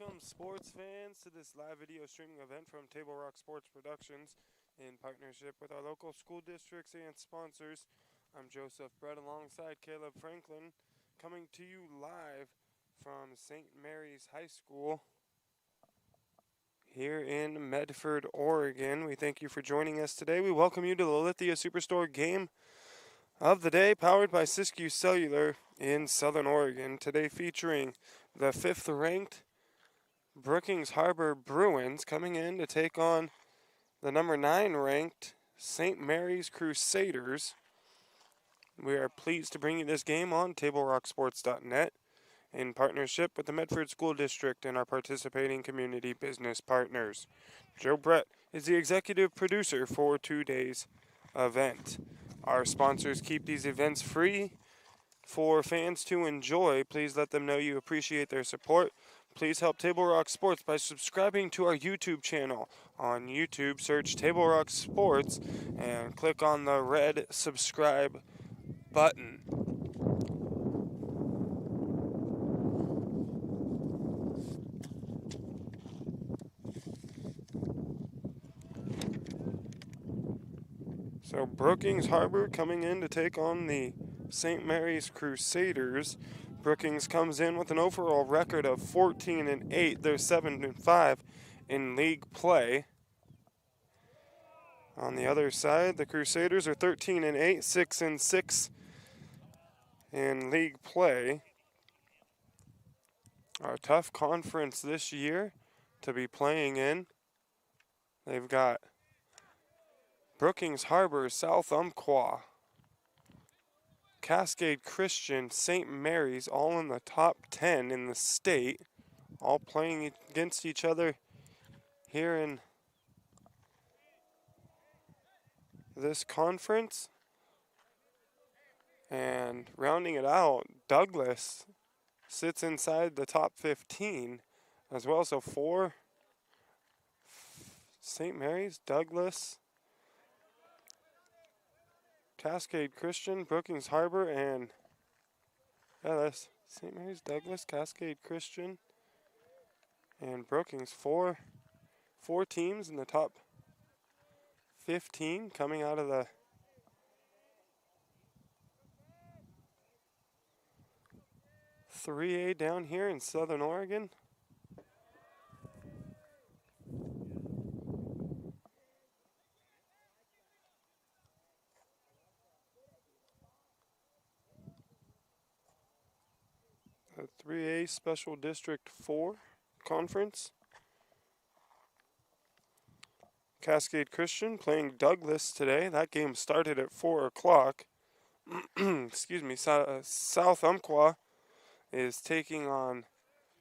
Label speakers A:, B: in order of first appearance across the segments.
A: Welcome, sports fans, to this live video streaming event from Table Rock Sports Productions in partnership with our local school districts and sponsors. I'm Joseph Brett alongside Caleb Franklin, coming to you live from St. Mary's High School here in Medford, Oregon. We thank you for joining us today. We welcome you to the Lithia Superstore game of the day, powered by Siskiyou Cellular in Southern Oregon. Today featuring the 5th-ranked Brookings-Harbor Bruins coming in to take on the number 9-ranked St. Mary's Crusaders. We are pleased to bring you this game on TableRockSports.net in partnership with the Medford School District and our participating community business partners. Joe Brett is the executive producer for today's event. Our sponsors keep these events free for fans to enjoy. Please let them know you appreciate their support. Please help Table Rock Sports by subscribing to our YouTube channel. On YouTube, search Table Rock Sports and click on the red subscribe button. So Brookings-Harbor coming in to take on the St. Mary's Crusaders. Brookings comes in with an overall record of 14-8. They're 7-5 in league play. On the other side, the Crusaders are 13-8, 6-6 in league play. A tough conference this year to be playing in. They've got Brookings-Harbor, South Umpqua, Cascade Christian, St. Mary's, all in the top 10 in the state, all playing against each other here in this conference. And rounding it out, Douglas sits inside the top 15 as well. So 4 St. Mary's, Douglas, Cascade Christian, Brookings-Harbor, and that's St. Mary's, Douglas, Cascade Christian, and Brookings. Four teams in the top 15 coming out of the .3A down here in Southern Oregon. The 3A Special District 4 Conference. Cascade Christian playing Douglas today. That game started at 4 o'clock. Excuse me. South Umpqua is taking on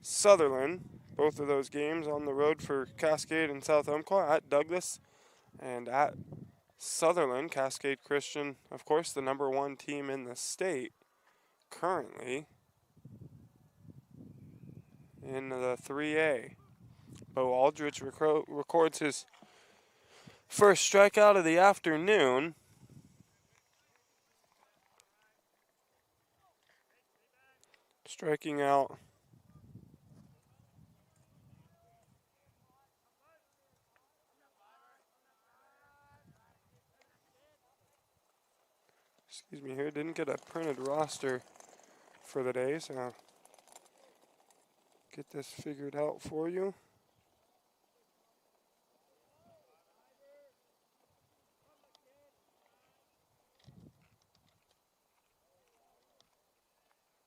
A: Sutherland. Both of those games on the road for Cascade and South Umpqua, at Douglas and at Sutherland. Cascade Christian, of course, the number 1 team in the state currently in the 3A. Bo Aldrich records his first strikeout of the afternoon. Striking out excuse me here, didn't get a printed roster for the day, so I'll get this figured out for you.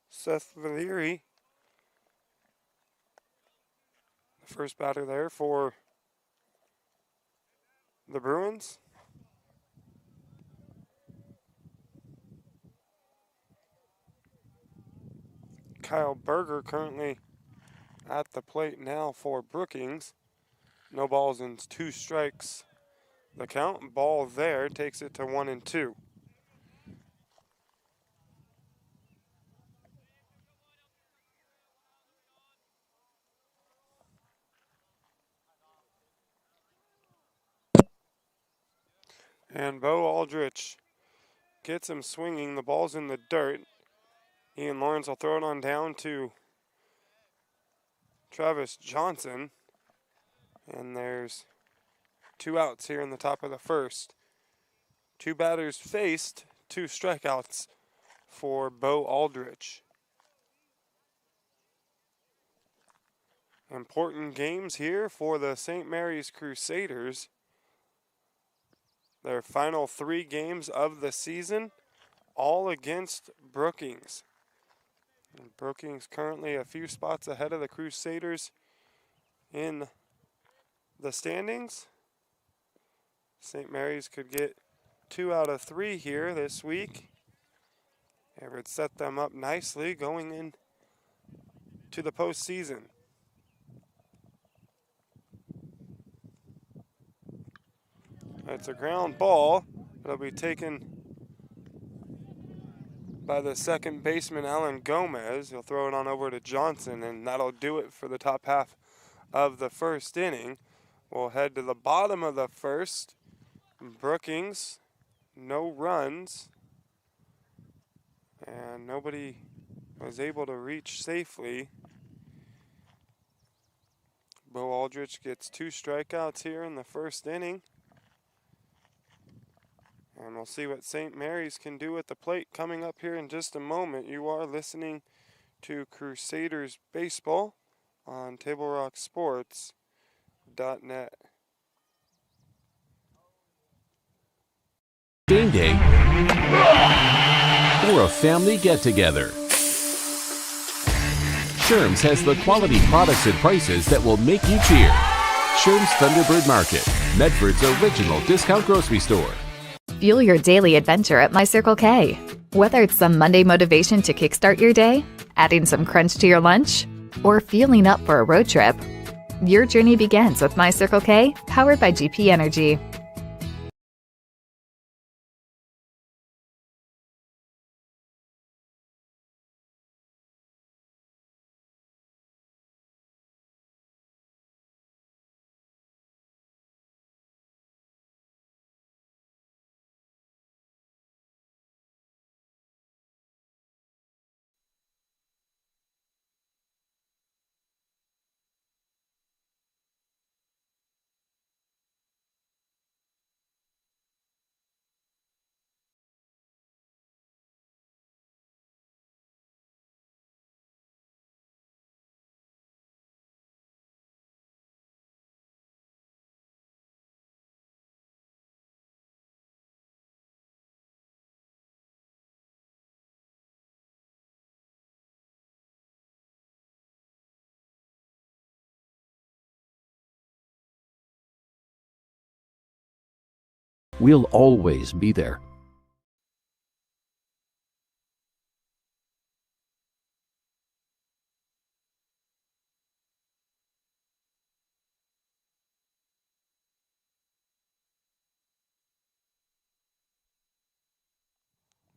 A: Seth Valeri, the first batter there for the Bruins. Kyle Berger currently at the plate now for Brookings. No balls and 2 strikes. The count. Ball there takes it to 1-2. And Bo Aldrich gets him swinging. The ball's in the dirt. Ian Lawrence will throw it on down to Travis Johnson. And there's 2 outs here in the top of the first. 2 batters faced, 2 strikeouts for Bo Aldrich. Important games here for the St. Mary's Crusaders. Their final 3 games of the season, all against Brookings. And Brookings currently a few spots ahead of the Crusaders in the standings. St. Mary's could get 2 out of 3 here this week. It would set them up nicely going in to the postseason. It's a ground ball. It'll be taken by the second baseman, Alan Gomez. He'll throw it on over to Johnson, and that'll do it for the top half of the first inning. We'll head to the bottom of the first. Brookings, no runs, and nobody was able to reach safely. Bo Aldrich gets 2 strikeouts here in the first inning. And we'll see what St. Mary's can do at the plate coming up here in just a moment. You are listening to Crusaders Baseball on TableRockSports.net.
B: Game day or a family get-together. Sherm's has the quality products and prices that will make you cheer. Sherm's Thunderbird Market, Medford's original discount grocery store.
C: Fuel your daily adventure at My Circle K. Whether it's some Monday motivation to kickstart your day, adding some crunch to your lunch, or fueling up for a road trip, your journey begins with My Circle K, powered by GP Energy.
B: We'll always be there.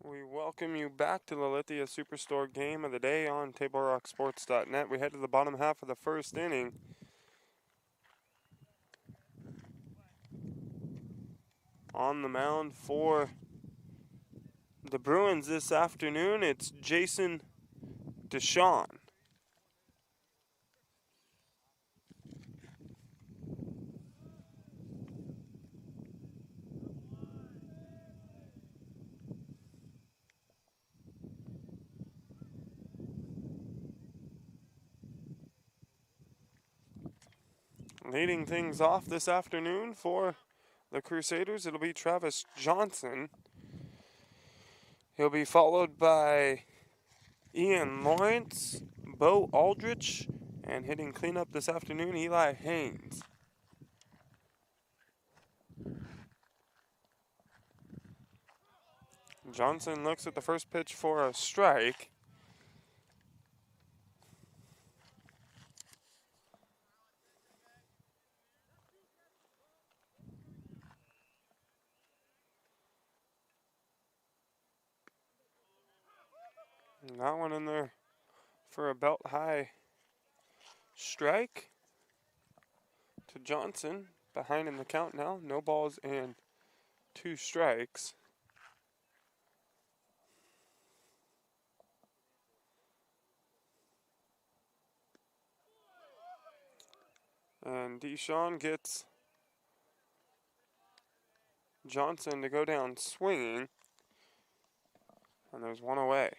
A: We welcome you back to the Lithia Superstore game of the day on TableRockSports.net. We head to the bottom half of the first inning. On the mound for the Bruins this afternoon, it's Jason Deshawn. Leading things off this afternoon for the Crusaders, it'll be Travis Johnson. He'll be followed by Ian Lawrence, Bo Aldrich, and hitting cleanup this afternoon, Eli Haynes. Johnson looks at the first pitch for a strike. And that one in there for a belt high strike to Johnson. Behind in the count now. No balls and 2 strikes. And Deshaun gets Johnson to go down swinging. And there's one away.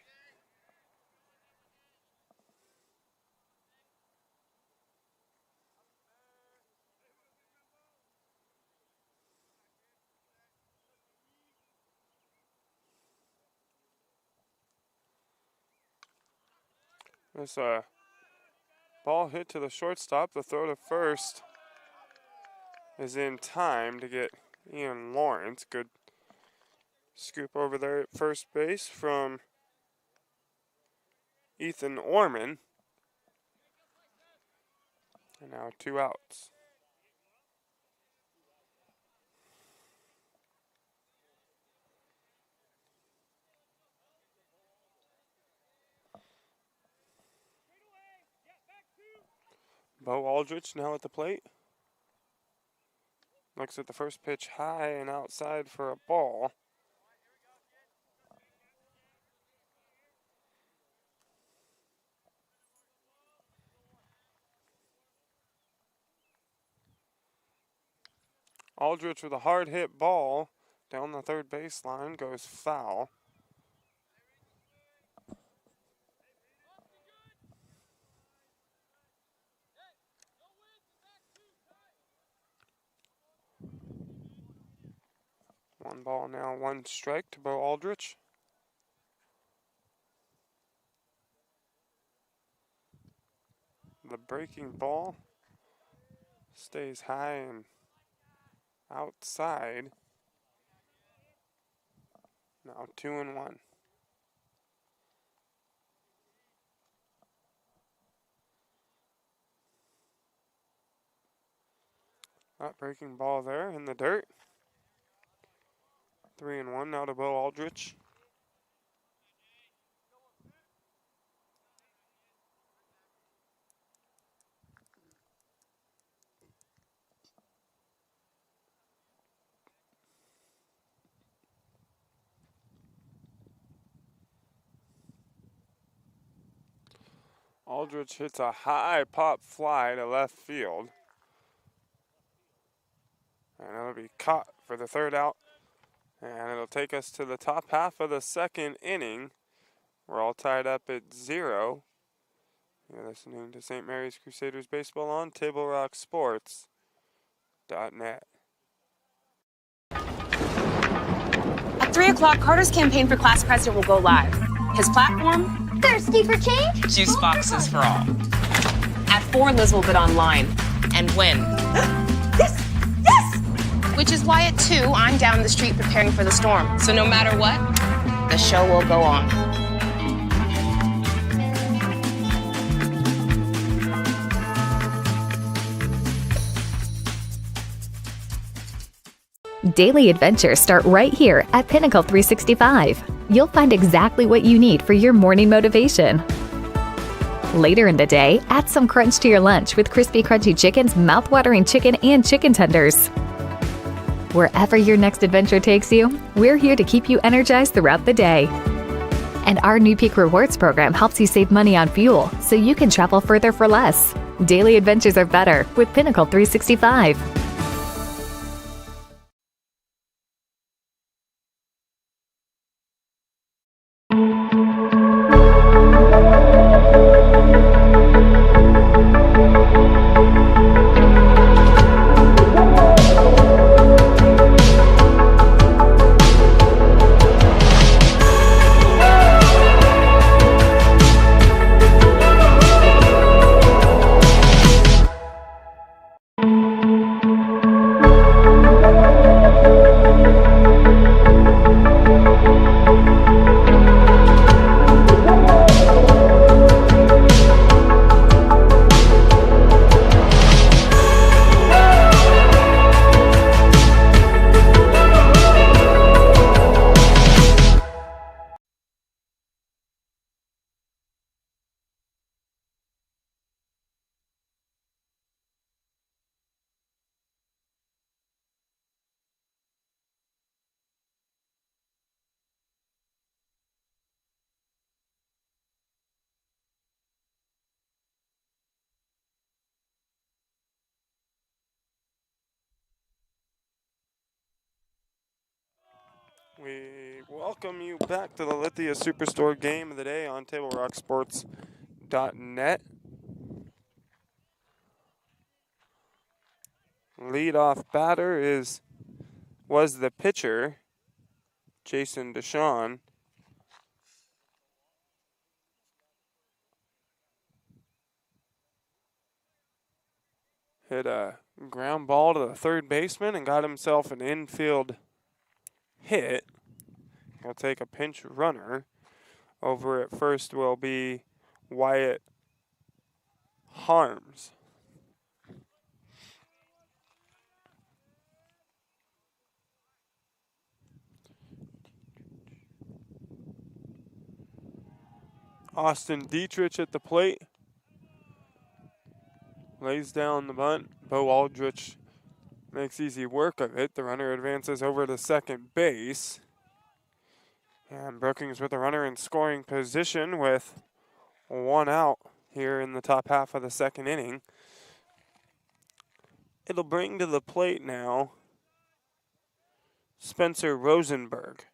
A: This ball hit to the shortstop. The throw to first is in time to get Ian Lawrence. Good scoop over there at first base from Ethan Orman. And now 2 outs. Bo Aldrich now at the plate. Looks at the first pitch high and outside for a ball. Aldrich with a hard hit ball down the third baseline goes foul. One ball now, 1 strike to Bo Aldrich. The breaking ball stays high and outside. Now 2-1. That breaking ball there in the dirt. 3-1 now to Bo Aldrich. Aldrich hits a high pop fly to left field. And it'll be caught for the 3rd out. And it'll take us to the top half of the 2nd inning. We're all tied up at 0. You're listening to St. Mary's Crusaders Baseball on TableRockSports.net.
D: At 3 o'clock, Carter's campaign for class president will go live. His platform?
E: Thirsty for change?
D: Juice boxes for all. At 4, Liz will bid online and win.
E: Yes! Yes!
D: Which is why at 2, I'm down the street preparing for the storm. So no matter what, the show will go on.
C: Daily adventures start right here at Pinnacle 365. You'll find exactly what you need for your morning motivation. Later in the day, add some crunch to your lunch with Crispy Crunchy Chicken's mouth-watering chicken and chicken tenders. Wherever your next adventure takes you, we're here to keep you energized throughout the day. And our new Peak Rewards program helps you save money on fuel so you can travel further for less. Daily adventures are better with Pinnacle 365.
A: We welcome you back to the Lithia Superstore game of the day on TableRockSports.net. Leadoff batter was the pitcher, Jason Deshawn. Hit a ground ball to the third baseman and got himself an infield hit. He'll take a pinch runner. Over at first will be Wyatt Harms. Austin Dietrich at the plate. Lays down the bunt. Bo Aldrich makes easy work of it. The runner advances over to second base. And Brookings with the runner in scoring position with one out here in the top half of the second inning. It'll bring to the plate now Spencer Rosenberg.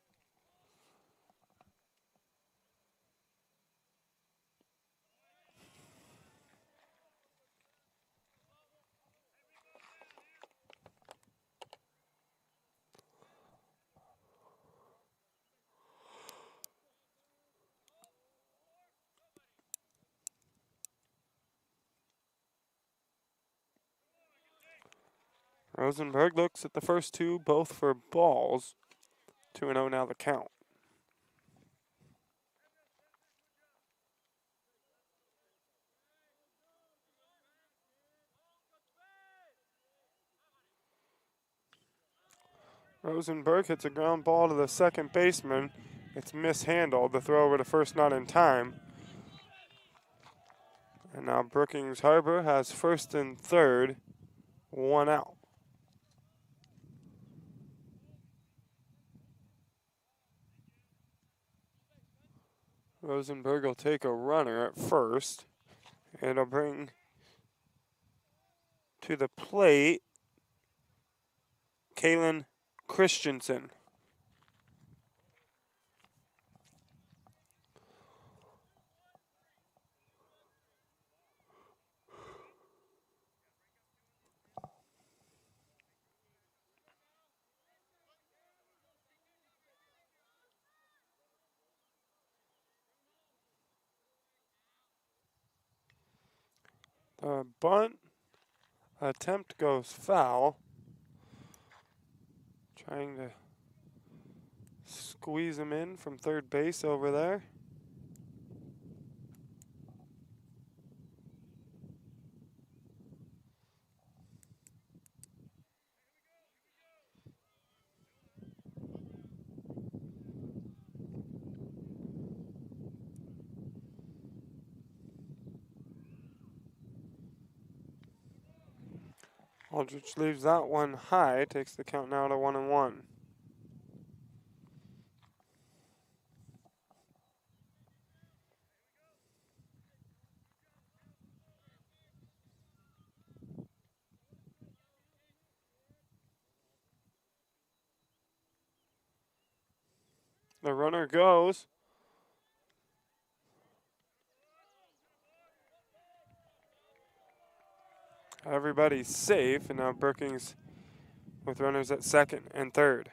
A: Rosenberg looks at the first two, both for balls. 2-0 now the count. Rosenberg hits a ground ball to the second baseman. It's mishandled. The throw over to first not in time. And now Brookings-Harbor has first and third, one out. Rosenberg will take a runner at first. It'll bring to the plate Kalen Christensen. The bunt attempt goes foul. Trying to squeeze him in from third base over there. Aldrich leaves that one high, takes the count now to 1-1. The runner goes. Everybody's safe, and now Brookings with runners at second and third.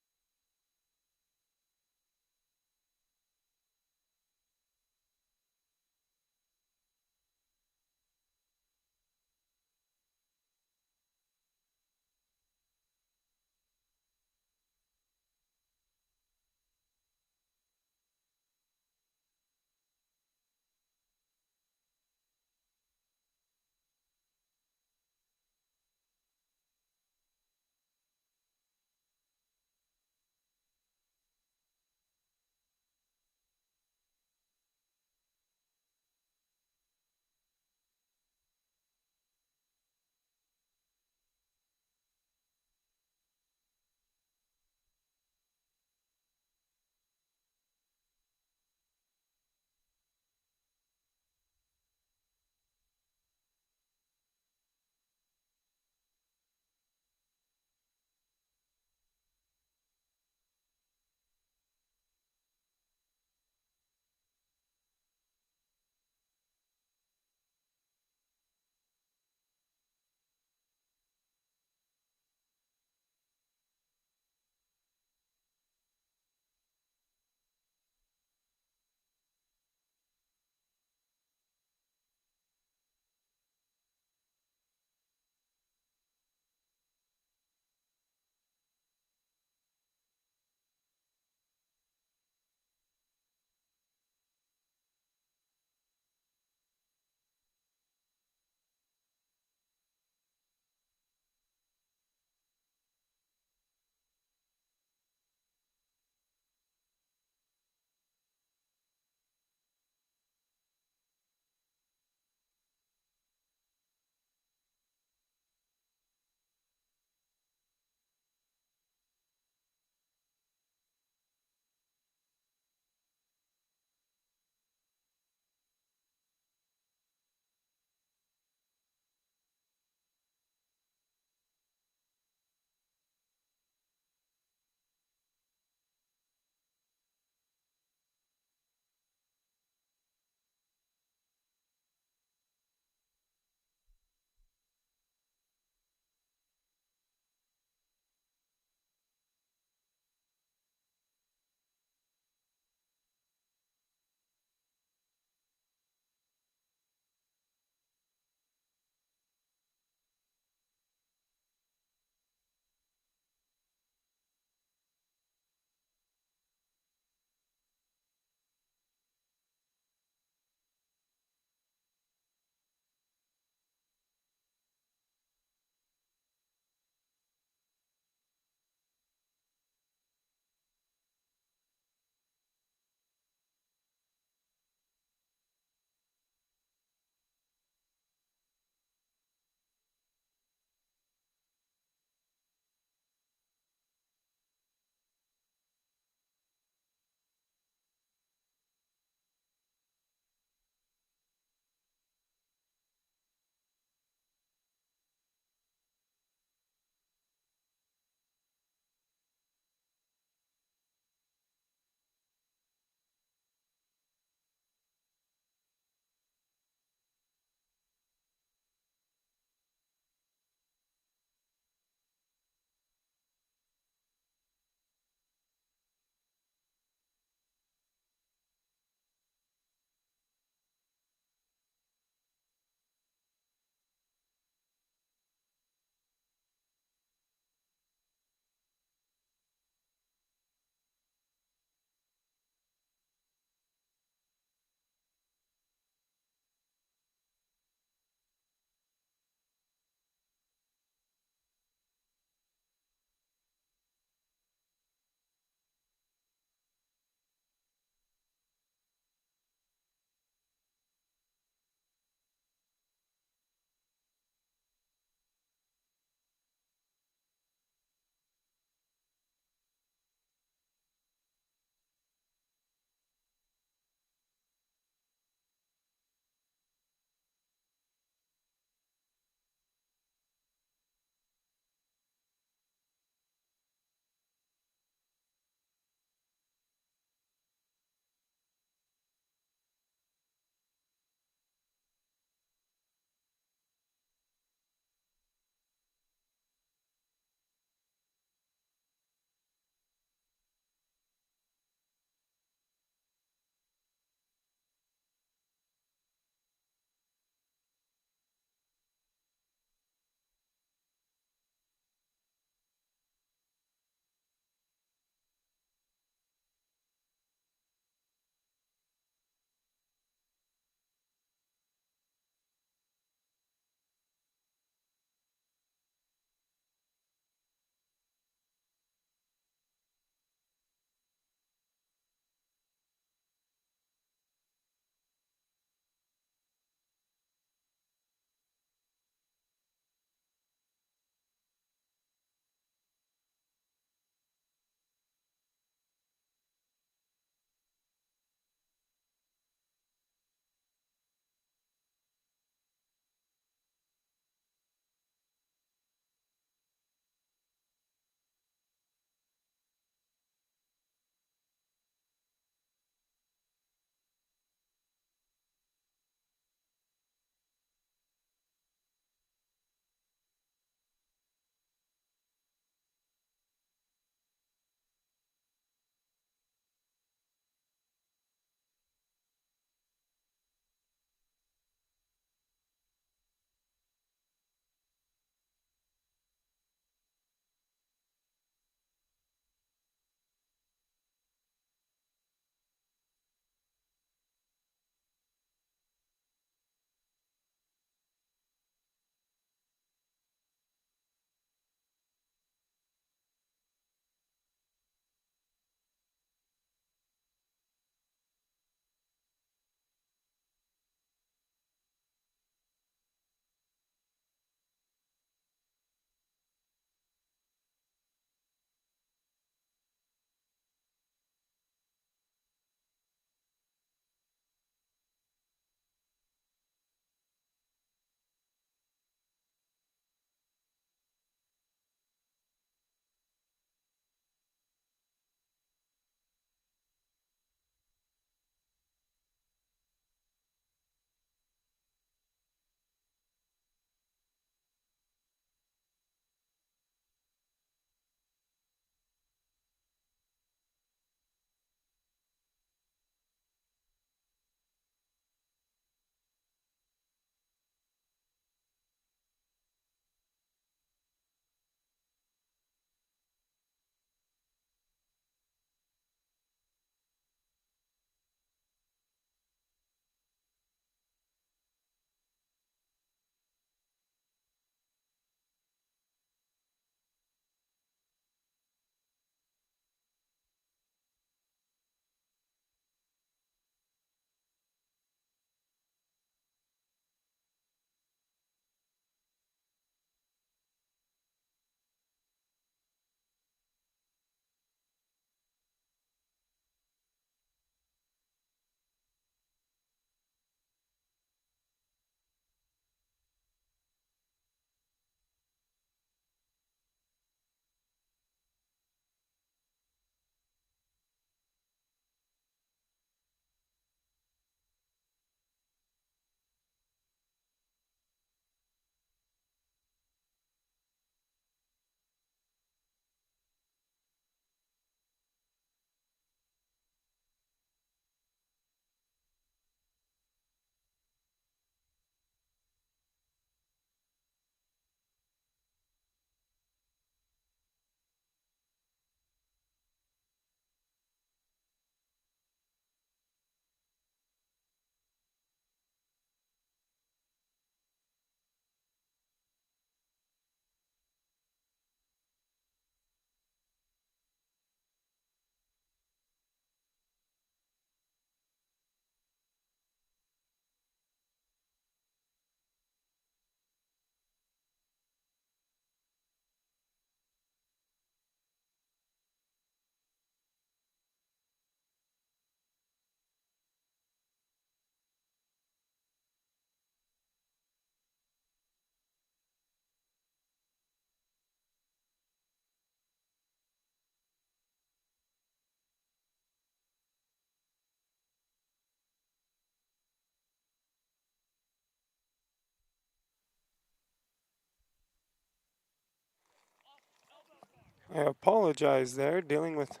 A: I apologize there, dealing with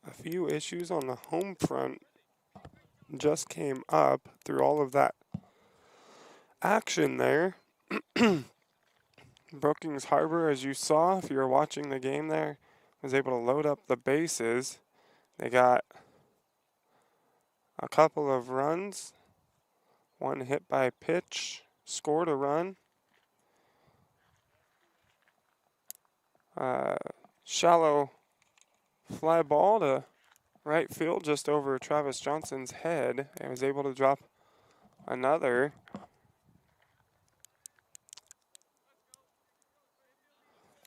A: a few issues on the home front. Just came up through all of that action there. Brookings-Harbor, as you saw, if you were watching the game there, was able to load up the bases. They got a couple of runs, one hit by pitch, scored a run. Shallow fly ball to right field just over Travis Johnson's head, and was able to drop another.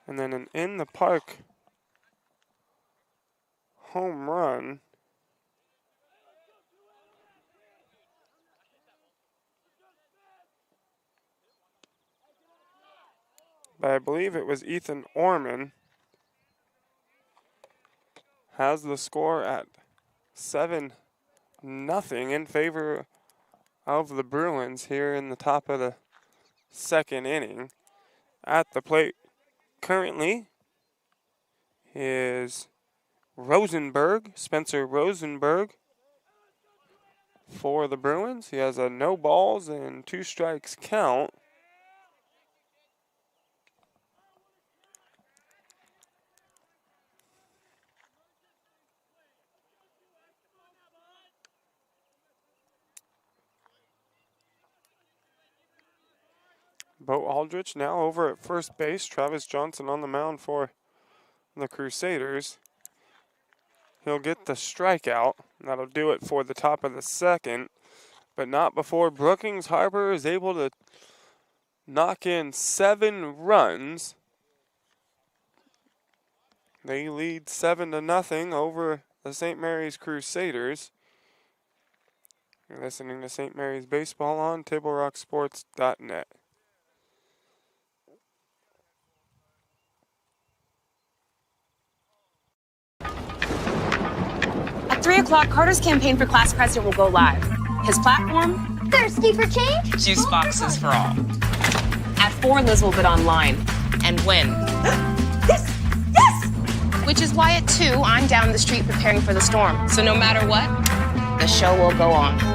A: And then an in the park home run. But I believe it was Ethan Orman. Has the score at 7-0 in favor of the Bruins here in the top of the second inning. At the plate currently is Spencer Rosenberg for the Bruins. He has a no balls and 2 strikes count. Bo Aldrich now over at first base. Travis Johnson on the mound for the Crusaders. He'll get the strikeout. That'll do it for the top of the second, but not before Brookings-Harbor is able to knock in 7 runs. They lead 7-0 over the St. Mary's Crusaders. You're listening to St. Mary's Baseball on TableRockSports.net.
D: At 3 o'clock, Carter's campaign for class president will go live. His platform?
E: Thirsty for change?
D: Juice boxes for all. At 4, Liz will bid online and win.
E: Yes! Yes!
D: Which is why at 2, I'm down the street preparing for the storm. So no matter what, the show will go on.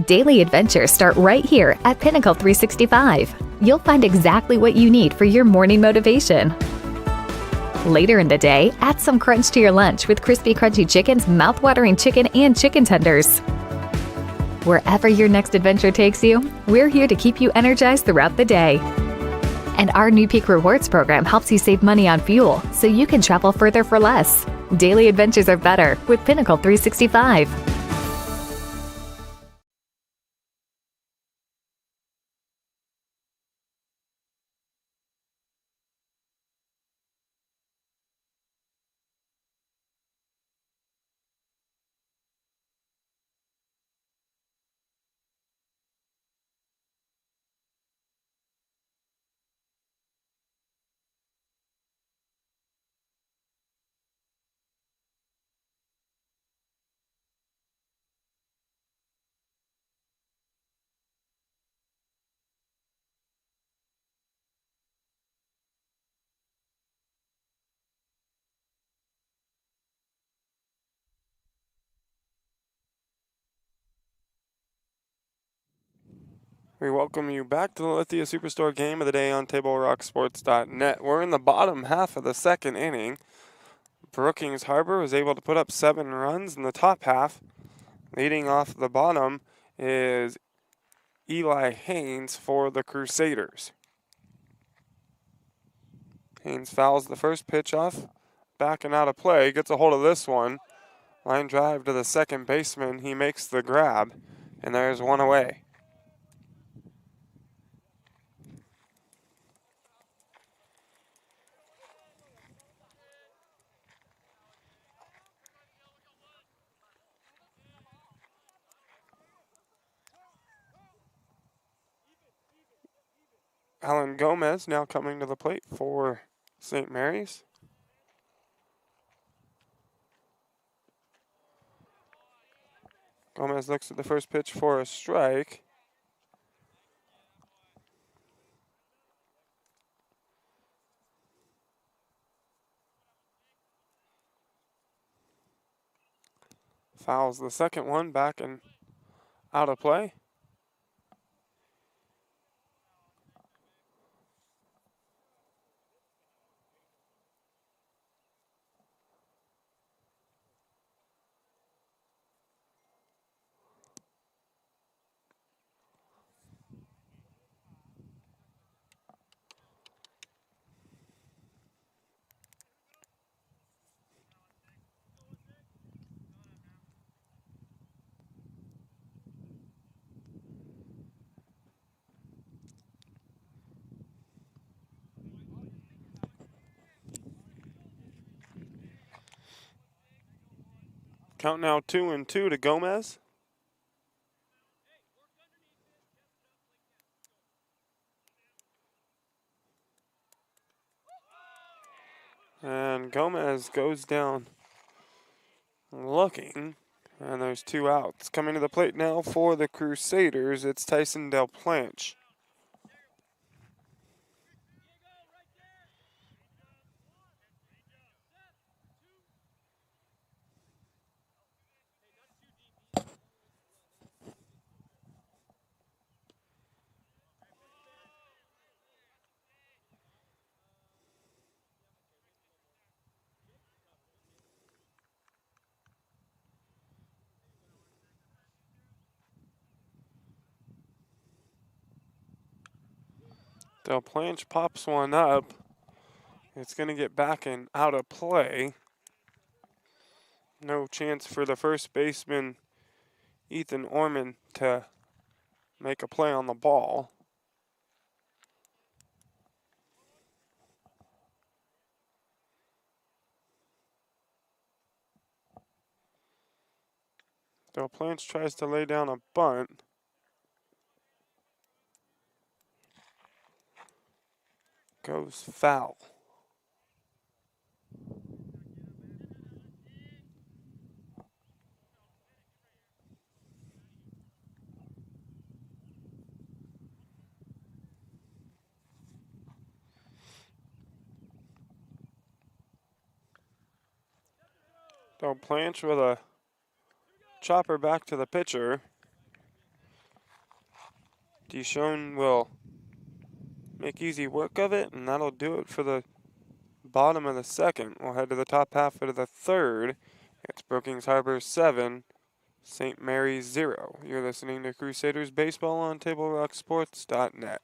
C: Daily adventures start right here at Pinnacle 365. You'll find exactly what you need for your morning motivation. Later in the day, add some crunch to your lunch with crispy, crunchy chickens, mouth-watering chicken, and chicken tenders. Wherever your next adventure takes you, we're here to keep you energized throughout the day. And our new Peak Rewards program helps you save money on fuel so you can travel further for less. Daily adventures are better with Pinnacle 365.
A: We welcome you back to the Lithia Superstore game of the day on TableRockSports.net. We're in the bottom half of the second inning. Brookings-Harbor was able to put up 7 runs in the top half. Leading off the bottom is Eli Haynes for the Crusaders. Haynes fouls the first pitch off, backing out of play, gets a hold of this one. Line drive to the second baseman. He makes the grab, and there's one away. Alan Gomez now coming to the plate for St. Mary's. Gomez looks at the first pitch for a strike. Fouls the second one back and out of play. Count now 2-2 to Gomez. And Gomez goes down looking, and there's 2 outs. Coming to the plate now for the Crusaders, it's Tyson Del Planche. Del Planche pops one up. It's going to get back and out of play. No chance for the first baseman, Ethan Orman, to make a play on the ball. Del Planche tries to lay down a bunt. Goes foul. Del Planche with a chopper back to the pitcher. Dishon will make easy work of it, and that'll do it for the bottom of the second. We'll head to the top half of the third. It's Brookings-Harbor 7, St. Mary's 0. You're listening to Crusaders Baseball on TableRockSports.net.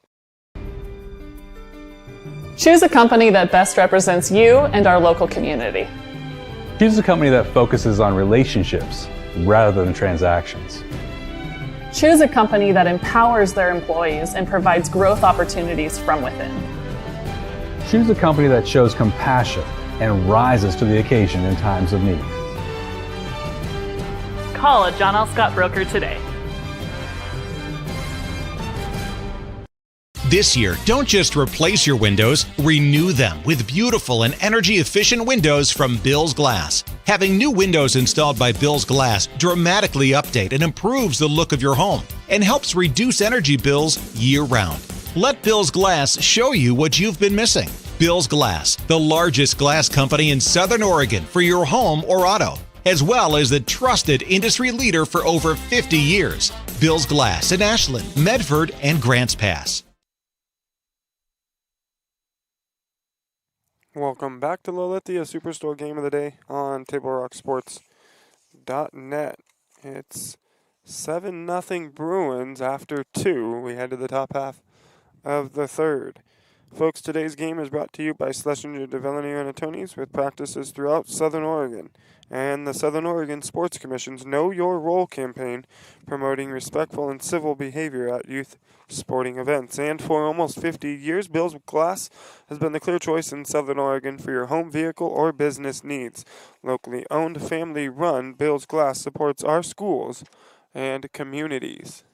F: Choose a company that best represents you and our local community.
G: Choose a company that focuses on relationships rather than transactions.
F: Choose a company that empowers their employees and provides growth opportunities from within.
G: Choose a company that shows compassion and rises to the occasion in times of need.
H: Call a John L. Scott broker today.
I: This year, don't just replace your windows, renew them with beautiful and energy-efficient windows from Bill's Glass. Having new windows installed by Bill's Glass dramatically update and improves the look of your home and helps reduce energy bills year-round. Let Bill's Glass show you what you've been missing. Bill's Glass, the largest glass company in Southern Oregon for your home or auto, as well as the trusted industry leader for over 50 years. Bill's Glass in Ashland, Medford, and Grants Pass.
A: Welcome back to Lolithia Superstore Game of the Day on TableRockSports.net. It's 7-0 Bruins after 2. We head to the top half of the third. Folks, today's game is brought to you by Schlesinger, DeVillenier, and Attorneys with practices throughout Southern Oregon and the Southern Oregon Sports Commission's Know Your Role campaign, promoting respectful and civil behavior at youth sporting events. And for almost 50 years, Bill's Glass has been the clear choice in Southern Oregon for your home, vehicle, or business needs. Locally owned, family-run, Bill's Glass supports our schools and communities.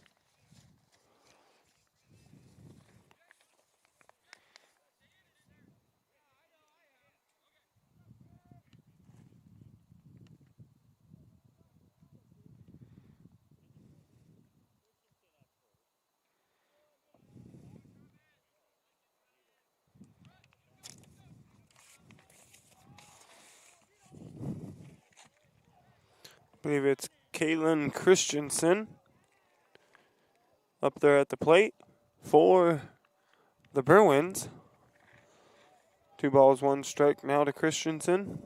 A: believe it's Caitlin Christensen up there at the plate for the Bruins. 2 balls, 1 strike now to Christensen.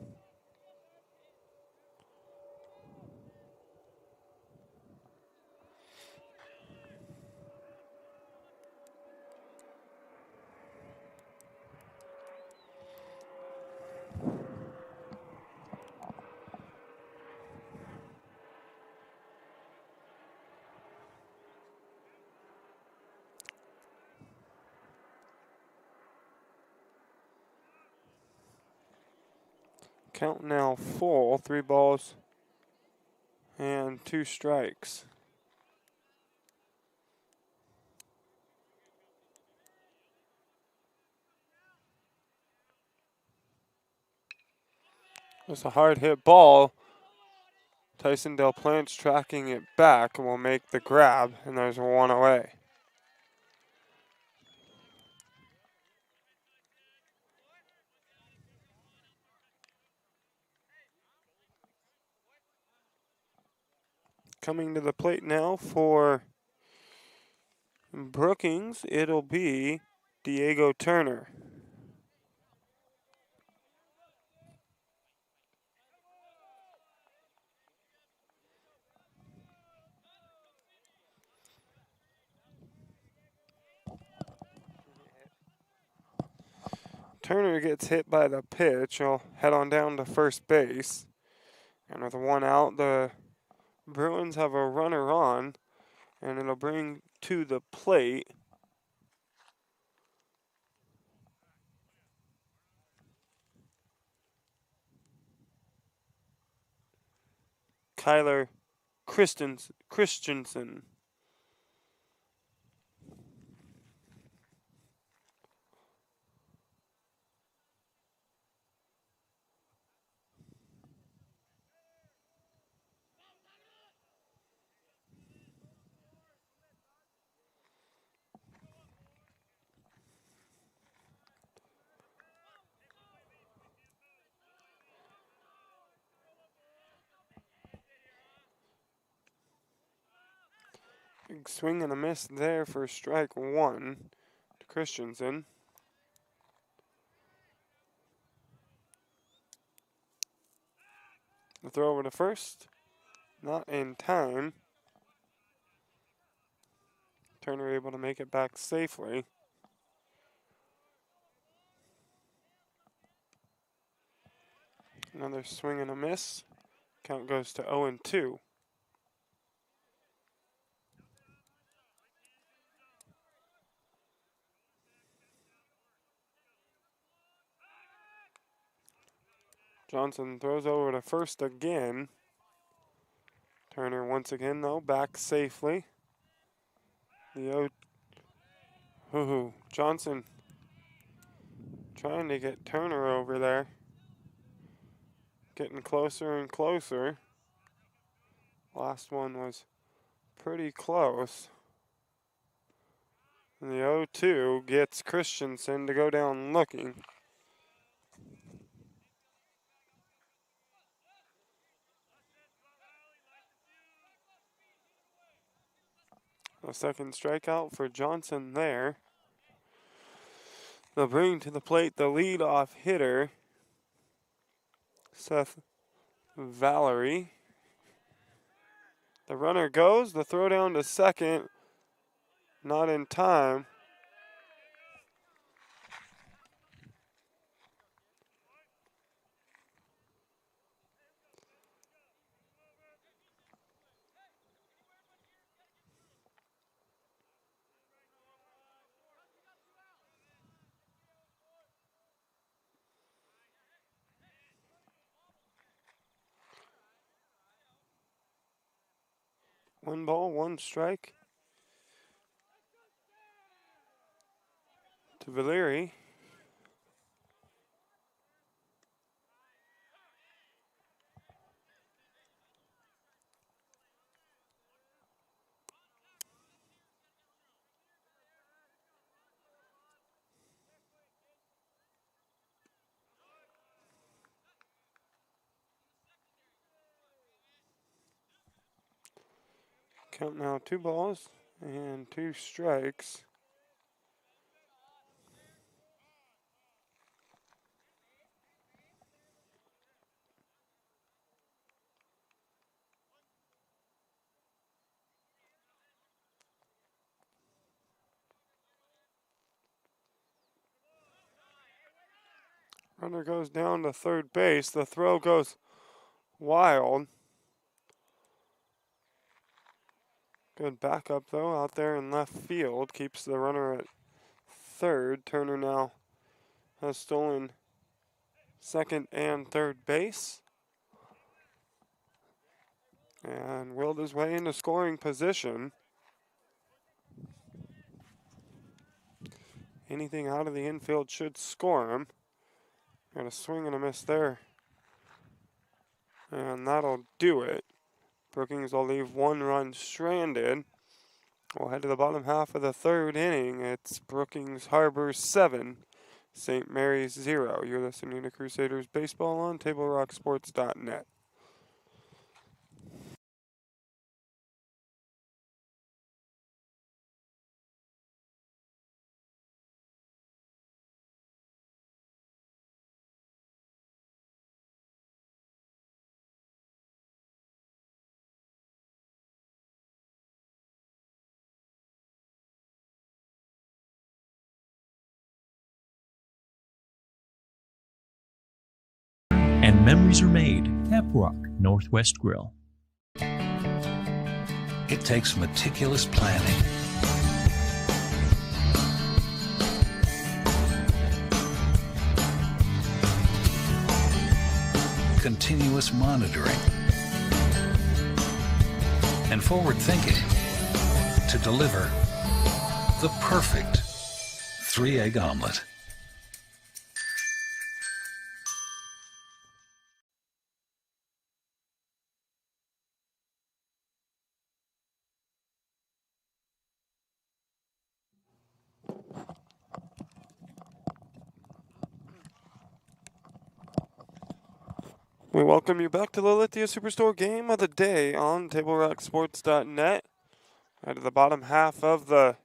A: Count now full, 3 balls and 2 strikes. It's a hard hit ball. Tyson Del Plante's tracking it back and will make the grab, and there's 1 away. Coming to the plate now for Brookings, it'll be Diego Turner. Turner gets hit by the pitch. He'll head on down to first base. And with 1 out, the Bruins have a runner on, and it'll bring to the plate Kyler Christensen. Big swing and a miss there for strike 1 to Christensen. The throw over to first, not in time. Turner able to make it back safely. Another swing and a miss. Count goes to 0-2. Johnson throws over to first again. Turner once again, though, back safely. Johnson trying to get Turner over there. Getting closer and closer. Last one was pretty close. And the 0-2 gets Christensen to go down looking. A second strikeout for Johnson there. They'll bring to the plate the leadoff hitter, Seth Valerie. The runner goes, the throw down to second, not in time. One ball, 1 strike to Valeri. Count now 2 balls and 2 strikes. Runner goes down to third base. The throw goes wild. Good backup, though, out there in left field. Keeps the runner at third. Turner now has stolen second and third base. And willed his way into scoring position. Anything out of the infield should score him. Got a swing and a miss there. And that'll do it. Brookings will leave 1 run stranded. We'll head to the bottom half of the third inning. It's Brookings-Harbor 7, St. Mary's 0. You're listening to Crusaders Baseball on TableRockSports.net.
J: And memories are made. Tap Rock Northwest Grill.
K: It takes meticulous planning, continuous monitoring, and forward thinking to deliver the perfect 3-egg omelet.
A: We welcome you back to the Lithia Superstore game of the day on TableRockSports.net. At the bottom half of the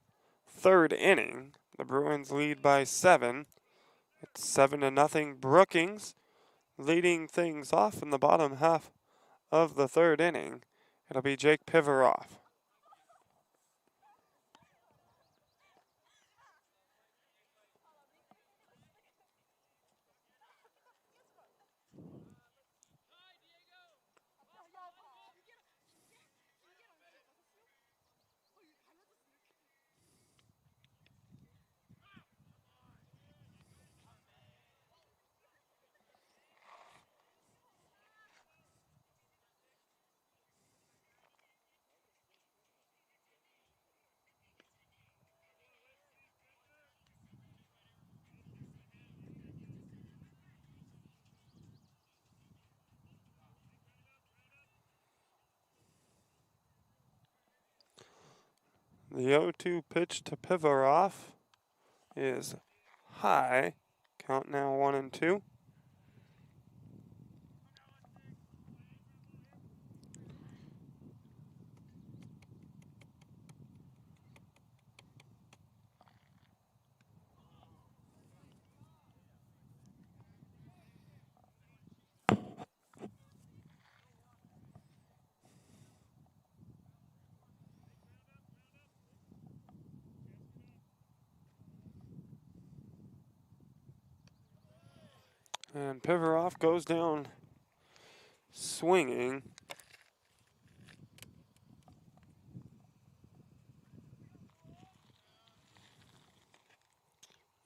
A: third inning, the Bruins lead by 7. It's 7-0 Brookings, leading things off in the bottom half of the third inning. It'll be Jake Pivaroff. The 0-2 pitch to Pivaroff is high. Count now 1-2. And Pivaroff goes down swinging.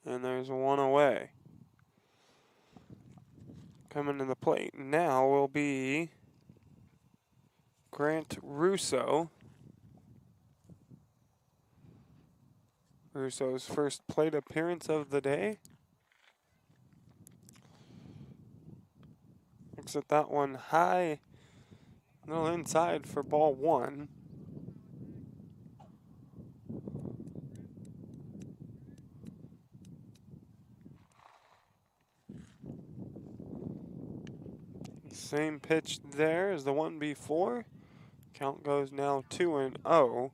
A: And there's 1 away. Coming to the plate now will be Grant Russo. Russo's first plate appearance of the day. Looks at that one high, a little inside for ball 1. Same pitch there as the one before. Count goes now 2-0.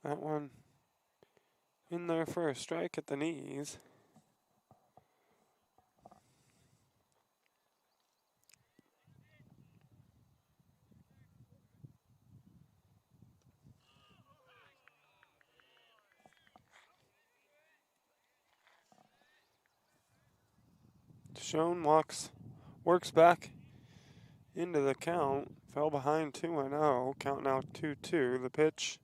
A: That one in there for a strike at the knees. Schoen works back into the count. Fell behind 2-0. Count now 2-2. The pitch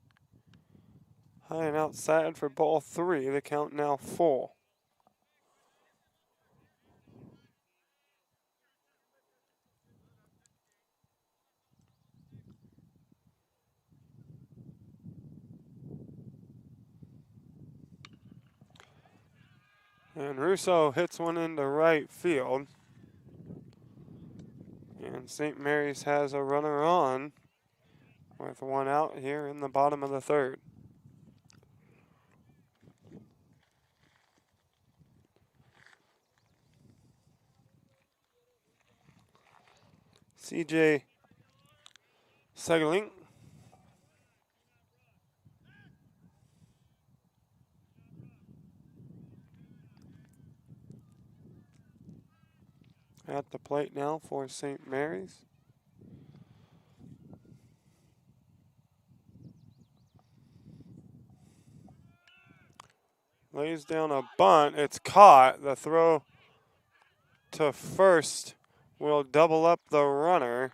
A: high and outside for ball 3. The count now full. And Russo hits one into right field. And St. Mary's has a runner on with one out here in the bottom of the third. CJ Segeling at the plate now for St. Mary's. Lays down a bunt. It's caught. The throw to first will double up the runner.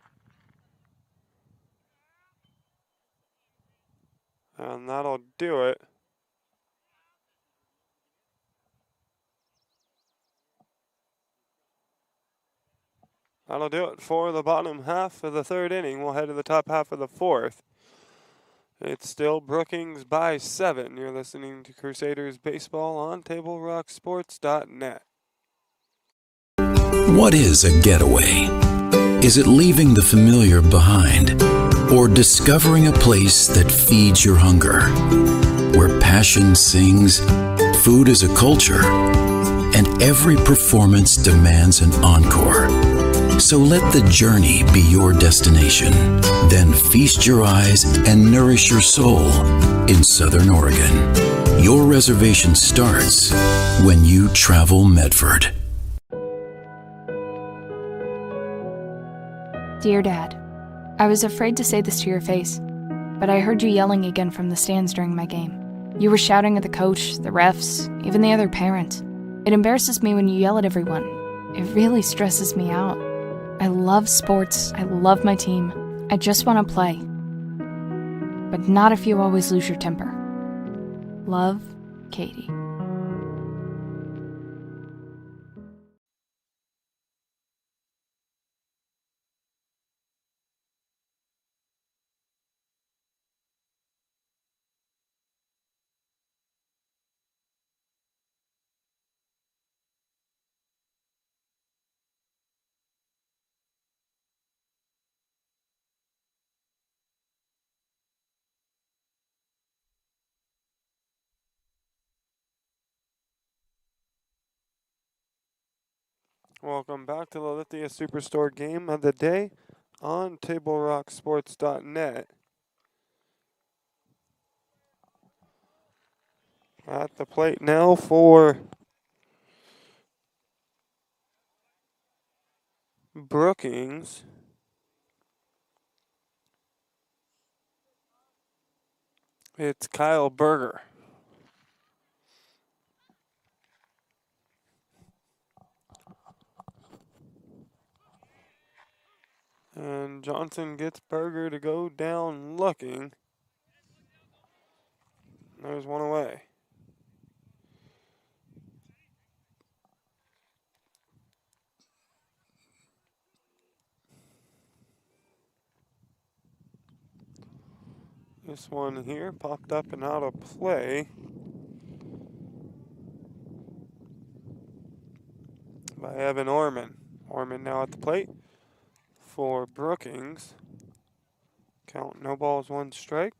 A: And that'll do it. That'll do it for the bottom half of the third inning. We'll head to the top half of the fourth. It's still Brookings by 7. You're listening to Crusaders Baseball on TableRockSports.net.
K: What is a getaway? Is it leaving the familiar behind? Or discovering a place that feeds your hunger? Where passion sings, food is a culture, and every performance demands an encore. So let the journey be your destination. Then feast your eyes and nourish your soul in Southern Oregon. Your reservation starts when you travel Medford.
L: Dear Dad, I was afraid to say this to your face, but I heard you yelling again from the stands during my game. You were shouting at the coach, the refs, even the other parents. It embarrasses me when you yell at everyone. It really stresses me out. I love sports, I love my team, I just want to play. But not if you always lose your temper. Love, Katie.
A: Welcome back to the Lithia Superstore game of the day on TableRockSports.net. At the plate now for Brookings. It's Kyle Berger. And Johnson gets Berger to go down looking. There's one away. This one here popped up and out of play by Evan Orman. Orman now at the plate. for Brookings. Count no balls, 1 strike.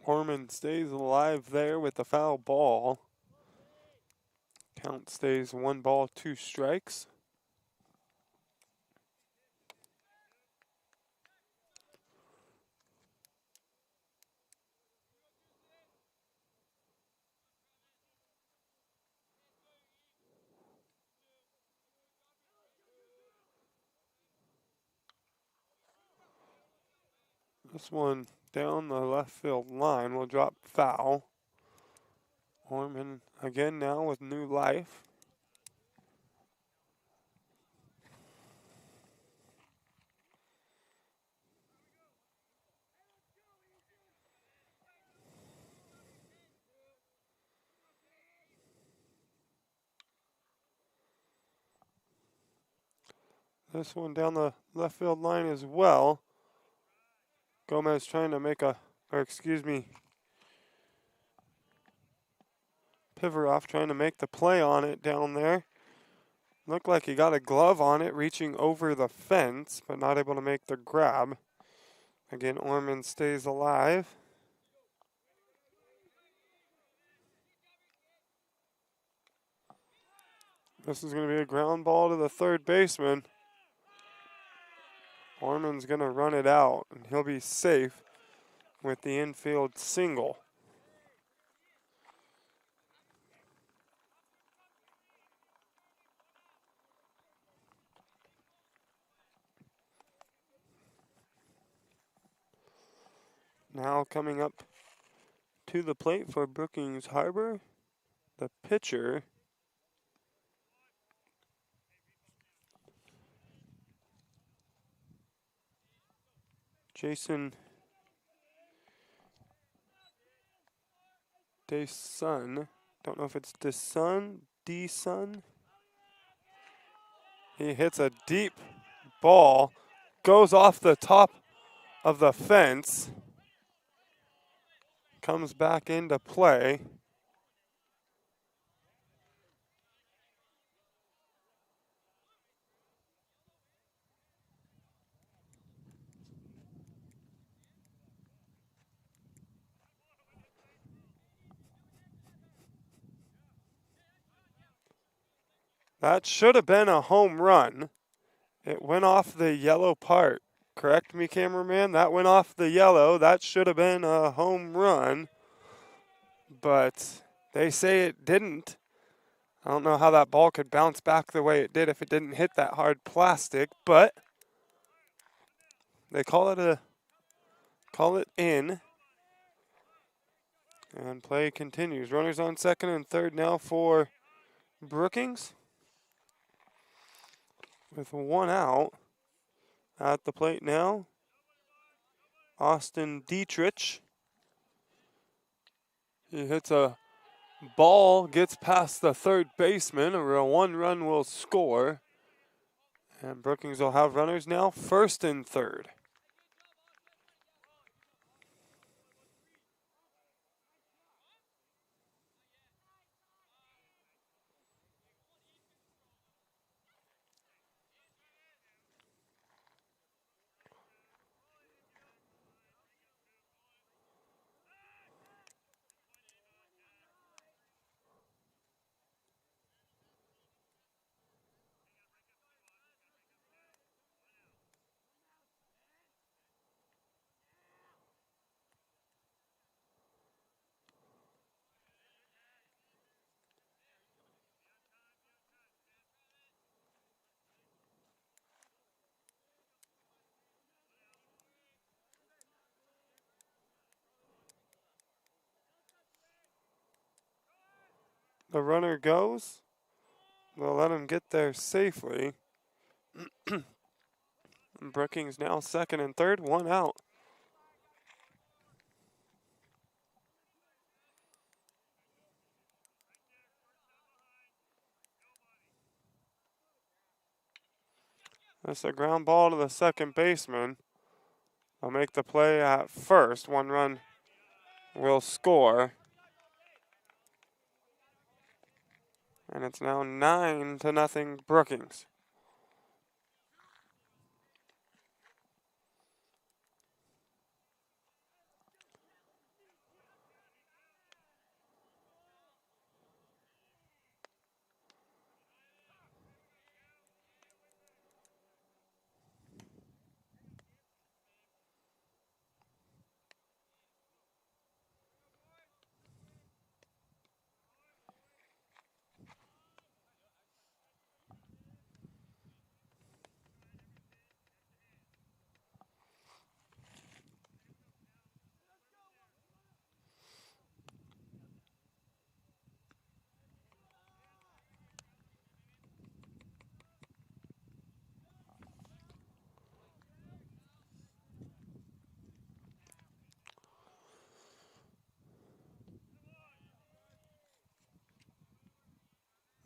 A: Orman stays alive there with the foul ball. Count stays 1 ball, 2 strikes. This one down the left field line will drop foul. Orman again now with new life. This one down the left field line as well. Gomez trying to make Pivaroff trying to make the play on it down there. Looked like he got a glove on it, reaching over the fence, but not able to make the grab. Again, Orman stays alive. This is going to be a ground ball to the third baseman. Orman's going to run it out, and he'll be safe with the infield single. Now coming up to the plate for Brookings-Harbor, the pitcher, Jason DeSun. Don't know if it's DeSun. He hits a deep ball, goes off the top of the fence, comes back into play. That should have been a home run. It went off the yellow part. Correct me, cameraman. That went off the yellow. That should have been a home run. But they say it didn't. I don't know how that ball could bounce back the way it did if it didn't hit that hard plastic, but they call it in. And play continues. Runners on second and third now for Brookings. With 1 out at the plate now, Austin Dietrich. He hits a ball, gets past the third baseman. A 1-run will score. And Brookings will have runners now, first and third. the runner goes. They'll let him get there safely. Brookings now second and third, one out. That's a ground ball to the second baseman. They'll make the play at first. One run will score. And it's now 9-0 Brookings.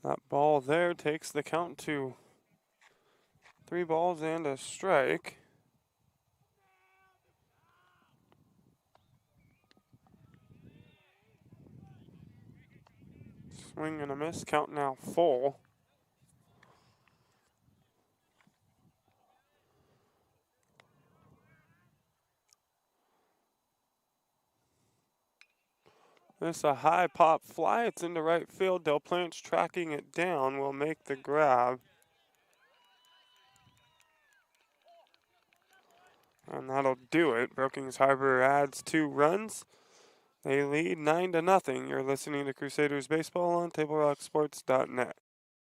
A: That ball there takes the count to 3 balls and a strike. Swing and a miss, count now full. This a high pop fly. It's into right field. Del Plante's tracking it down. Will make the grab. And that'll do it. Brookings-Harbor adds 2 runs. They lead 9-0. You're listening to Crusaders Baseball on TableRockSports.net.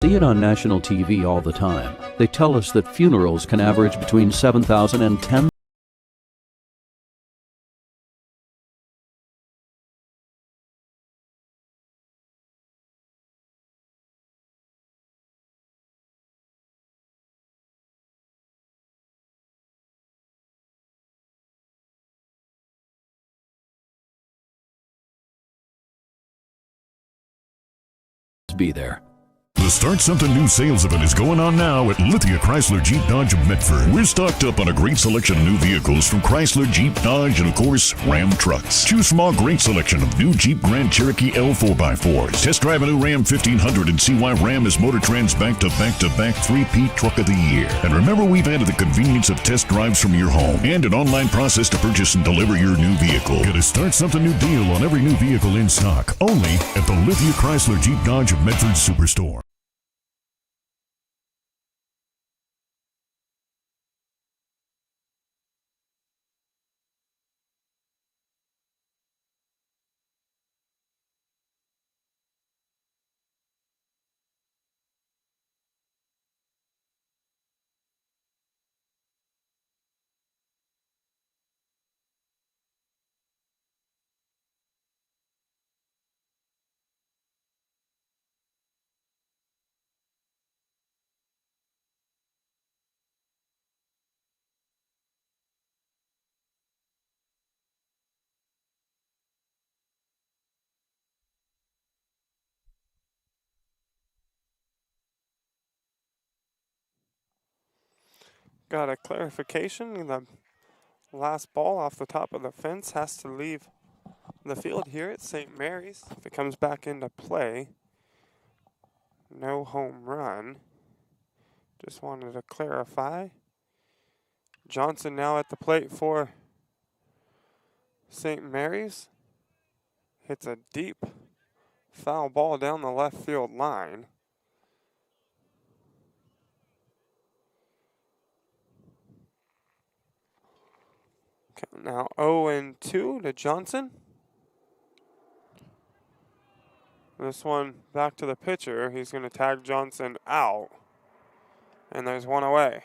J: See it on national TV all the time. They tell us that funerals can average between 7,000 and 10,000. Be there.
M: The Start Something New sales event is going on now at Lithia Chrysler Jeep Dodge of Medford. We're stocked up on a great selection of new vehicles from Chrysler, Jeep, Dodge, and of course, Ram trucks. Choose from our great selection of new Jeep Grand Cherokee L 4x4s. Test drive a new Ram 1500 and see why Ram is Motor Trend's back-to-back 3-peat Truck of the Year. And remember, we've added the convenience of test drives from your home and an online process to purchase and deliver your new vehicle. Get a Start Something New deal on every new vehicle in stock, only at the Lithia Chrysler Jeep Dodge of Medford Superstore.
A: Got a clarification. The last ball off the top of the fence has to leave the field here at St. Mary's. If it comes back into play, no home run. Just wanted to clarify. Johnson now at the plate for St. Mary's. Hits a deep foul ball down the left field line. Count now 0-2 to Johnson. This one back to the pitcher. He's going to tag Johnson out. And there's one away.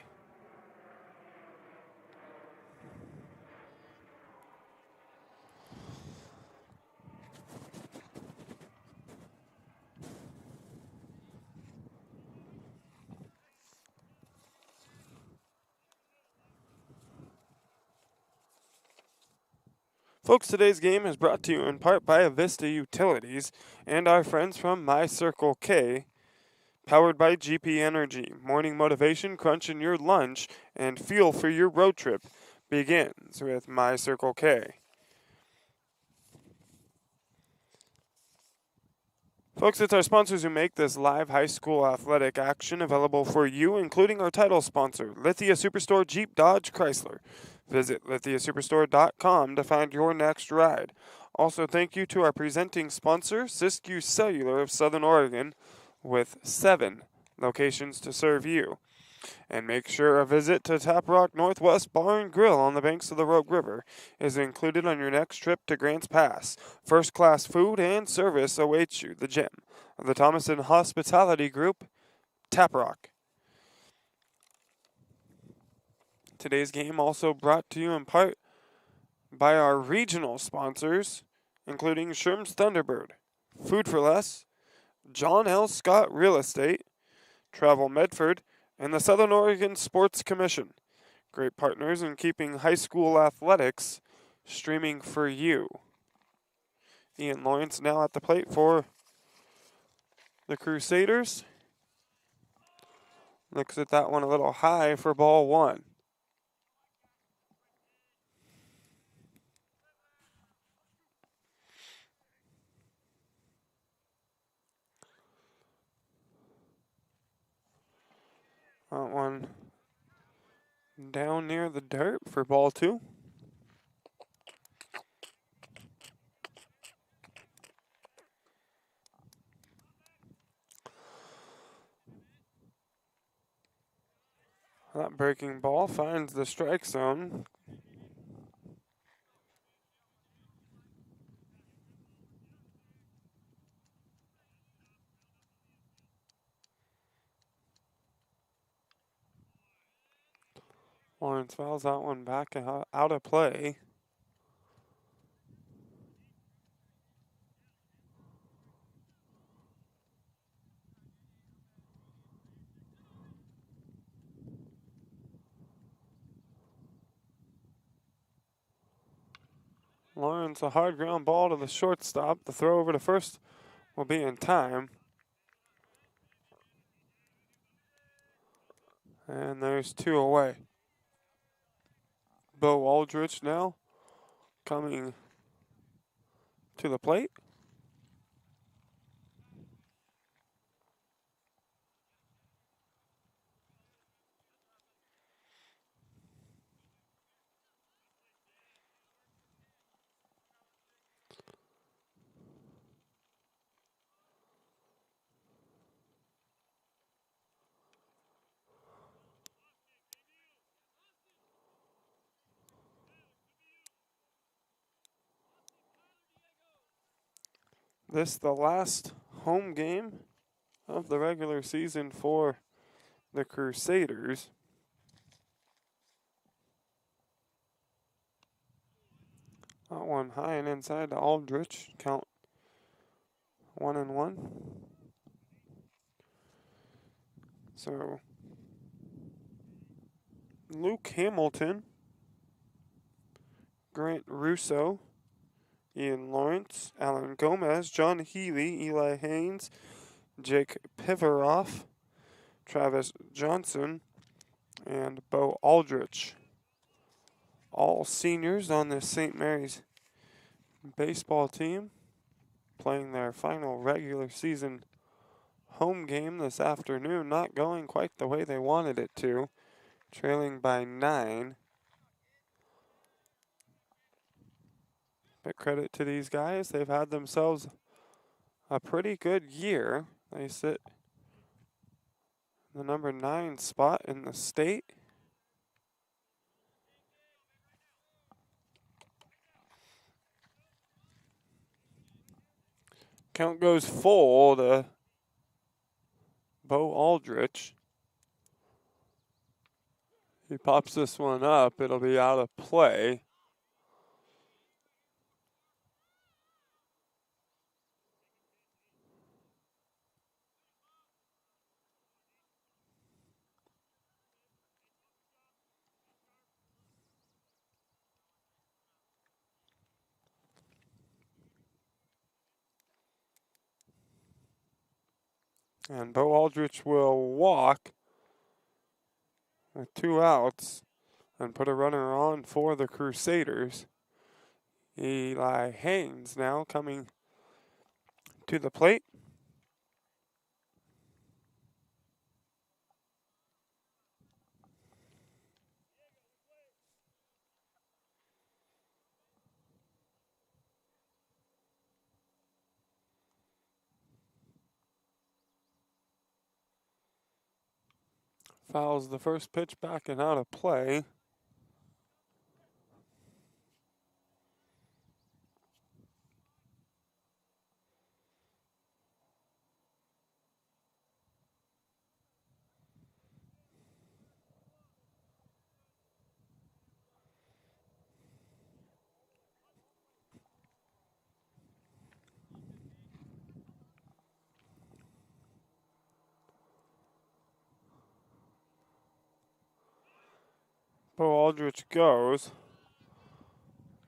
A: Folks, today's game is brought to you in part by Avista Utilities and our friends from My Circle K, powered by GP Energy. Morning motivation, crunching your lunch, and fuel for your road trip begins with My Circle K. Folks, it's our sponsors who make this live high school athletic action available for you, including our title sponsor, Lithia Superstore Jeep Dodge Chrysler. Visit lithiasuperstore.com to find your next ride. Also, thank you to our presenting sponsor, Siskiyou Cellular of Southern Oregon, with 7 locations to serve you. And make sure a visit to Tap Rock Northwest Bar and Grill on the banks of the Rogue River is included on your next trip to Grants Pass. First-class food and service awaits you. The gem of the Thomason Hospitality Group, Tap Rock. Today's game also brought to you in part by our regional sponsors, including Sherm's Thunderbird, Food for Less, John L. Scott Real Estate, Travel Medford, and the Southern Oregon Sports Commission. Great partners in keeping high school athletics streaming for you. Ian Lawrence now at the plate for the Crusaders. Looks at that one a little high for ball 1. That one down near the dirt for ball 2. That breaking ball finds the strike zone. Lawrence fouls that one back out of play. Lawrence, a hard ground ball to the shortstop. The throw over to first will be in time. And there's 2 away. Bo Aldrich now coming to the plate. This the last home game of the regular season for the Crusaders. That one high and inside to Aldrich. Count 1-1. So Luke Hamilton, Grant Russo, Ian Lawrence, Alan Gomez, John Healy, Eli Haynes, Jake Pivaroff, Travis Johnson, and Bo Aldrich. All seniors on the St. Mary's baseball team playing their final regular season home game this afternoon. Not going quite the way they wanted it to, trailing by 9. But credit to these guys, they've had themselves a pretty good year. They sit the number 9 spot in the state. Count goes full to Bo Aldrich. He pops this one up. It'll be out of play. And Bo Aldrich will walk with 2 outs and put a runner on for the Crusaders. Eli Haynes now coming to the plate. Fouls the first pitch back and out of play. Bo Aldrich goes.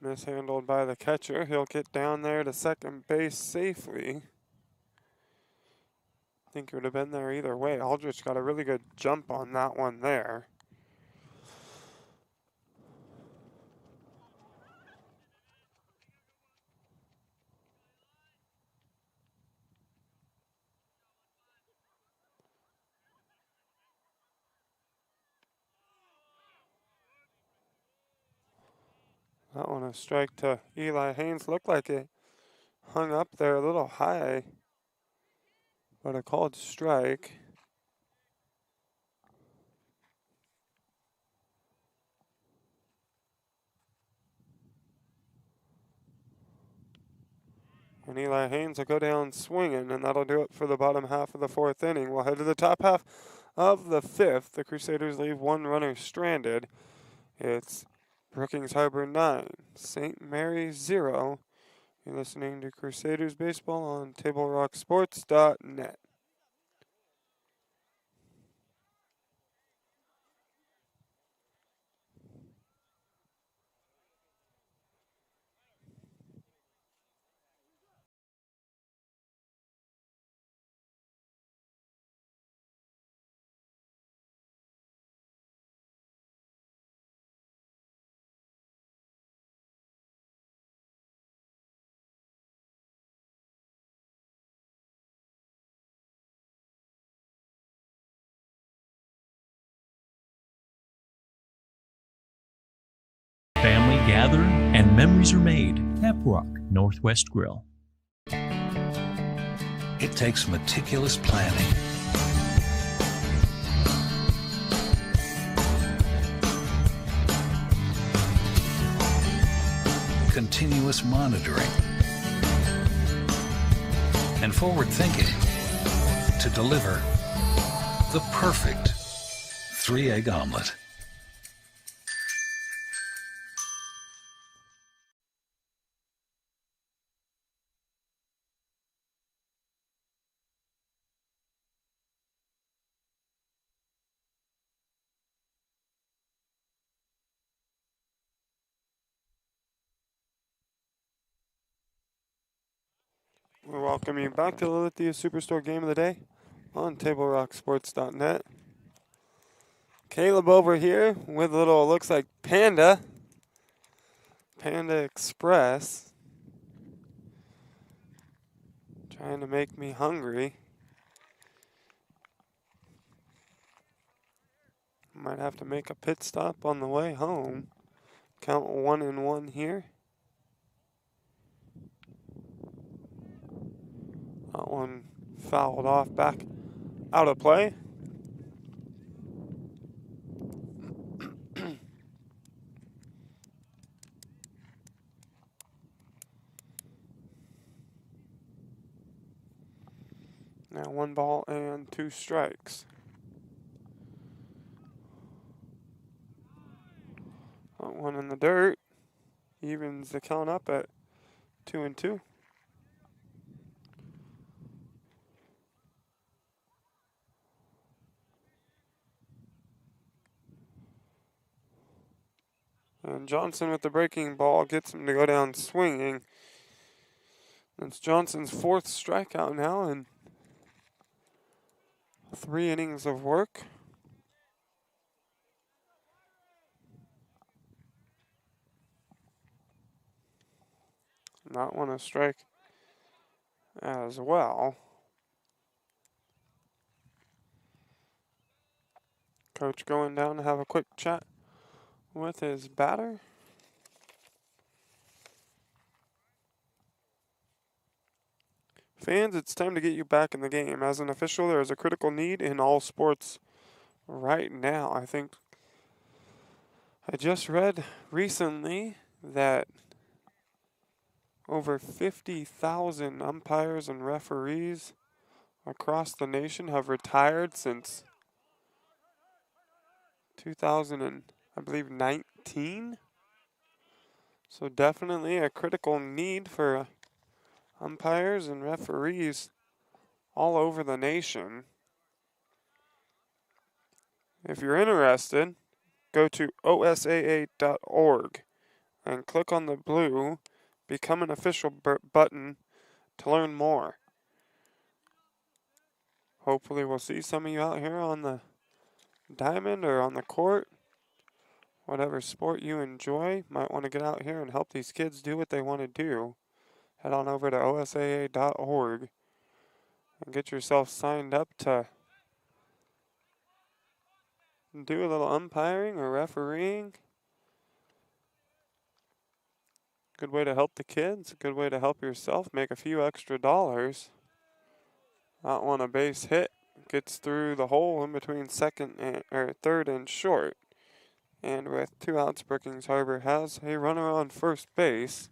A: Mishandled by the catcher. He'll get down there to second base safely. I think it would have been there either way. Aldrich got a really good jump on that one there. That one a strike to Eli Haynes. Looked like it hung up there a little high, but a called strike. And Eli Haynes will go down swinging, and that'll do it for the bottom half of the 4th inning. We'll head to the top half of the 5th. The Crusaders leave 1 runner stranded. It's Brookings-Harbor 9, St. Mary's 0. You're listening to Crusaders Baseball on TableRockSports.net.
N: Family gather and memories are made. Tap Rock Northwest Grill.
O: It takes meticulous planning, continuous monitoring, and forward thinking to deliver the perfect 3-egg omelet.
A: We welcome you back to the Lithia Superstore Game of the Day on TableRockSports.net. Caleb over here with a little, looks like Panda Express. Trying to make me hungry. Might have to make a pit stop on the way home. Count 1-1 here. That one fouled off back out of play. Now 1 ball and 2 strikes. That one in the dirt evens the count up at 2-2. And Johnson with the breaking ball gets him to go down swinging. That's Johnson's 4th strikeout now, and 3 innings of work. Not one a strike as well. Coach going down to have a quick chat with his batter. Fans, it's time to get you back in the game. As an official, there is a critical need in all sports right now. I think I just read recently that over 50,000 umpires and referees across the nation have retired since 2019. So definitely a critical need for umpires and referees all over the nation. If you're interested, go to osaa.org and click on the blue Become an Official button to learn more. Hopefully we'll see some of you out here on the diamond or on the court. Whatever sport you enjoy, might want to get out here and help these kids do what they want to do. Head on over to osaa.org and get yourself signed up to do a little umpiring or refereeing. Good way to help the kids, good way to help yourself, make a few extra dollars. Not one a base hit, gets through the hole in between third and short. And with 2 outs, Brookings-Harbor has a runner on first base.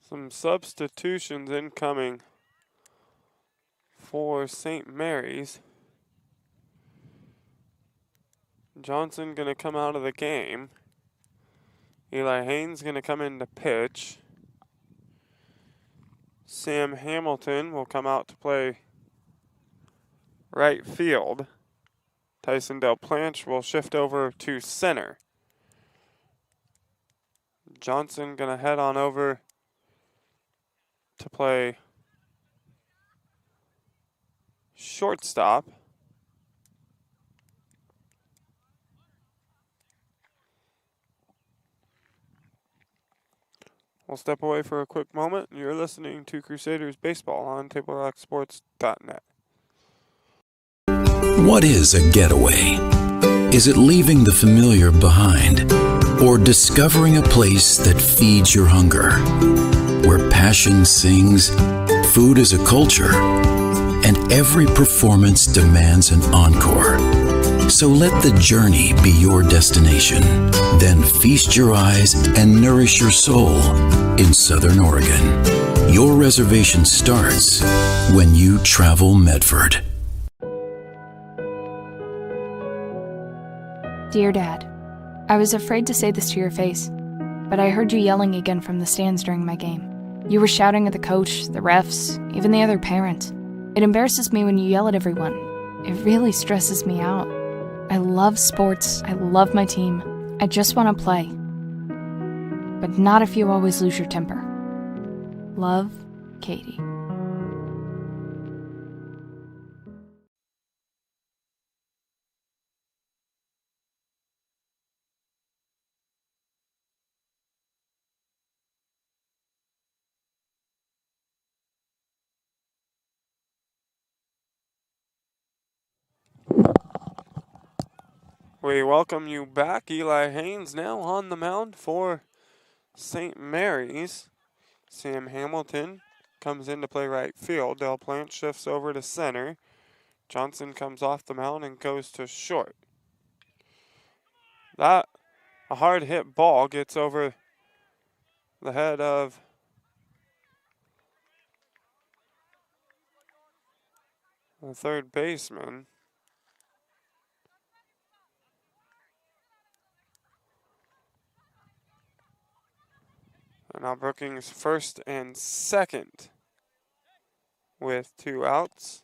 A: Some substitutions incoming for St. Mary's. Johnson going to come out of the game. Eli Haynes going to come in to pitch. Sam Hamilton will come out to play right field. Tyson Del Planche will shift over to center. Johnson going to head on over to play shortstop. We'll step away for a quick moment. You're listening to Crusaders Baseball on TableRockSports.net.
K: What is a getaway? Is it leaving the familiar behind? Or discovering a place that feeds your hunger? Where passion sings, food is a culture, and every performance demands an encore. So let the journey be your destination. Then feast your eyes and nourish your soul in Southern Oregon. Your reservation starts when you travel Medford.
L: Dear Dad, I was afraid to say this to your face, but I heard you yelling again from the stands during my game. You were shouting at the coach, the refs, even the other parents. It embarrasses me when you yell at everyone. It really stresses me out. I love sports. I love my team. I just want to play. But not if you always lose your temper. Love, Katie.
A: We welcome you back. Eli Haynes now on the mound for St. Mary's. Sam Hamilton comes in to play right field. Del Planche shifts over to center. Johnson comes off the mound and goes to short. A hard hit ball gets over the head of the third baseman. And now Brookings first and second with 2 outs.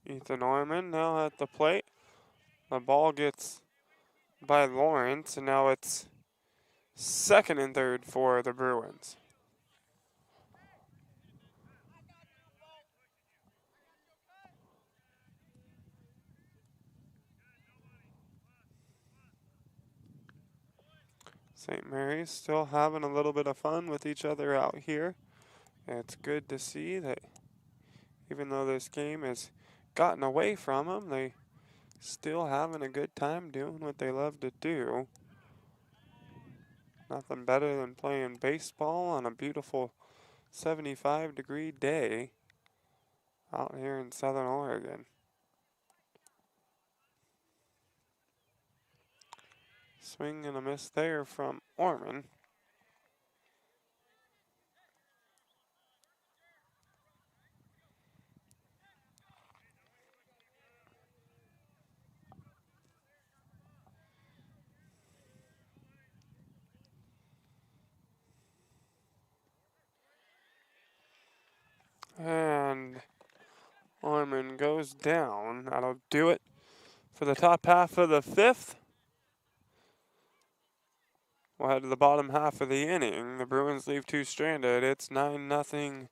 A: Ethan Orman now at the plate. The ball gets by Lawrence, and now it's second and third for the Bruins. St. Mary's still having a little bit of fun with each other out here. And it's good to see that even though this game has gotten away from them, they still having a good time doing what they love to do. Nothing better than playing baseball on a beautiful 75-degree day out here in Southern Oregon. Swing and a miss there from Orman. And Orman goes down. That'll do it for the top half of the 5th. We'll head to the bottom half of the inning. The Bruins leave 2 stranded. It's 9-0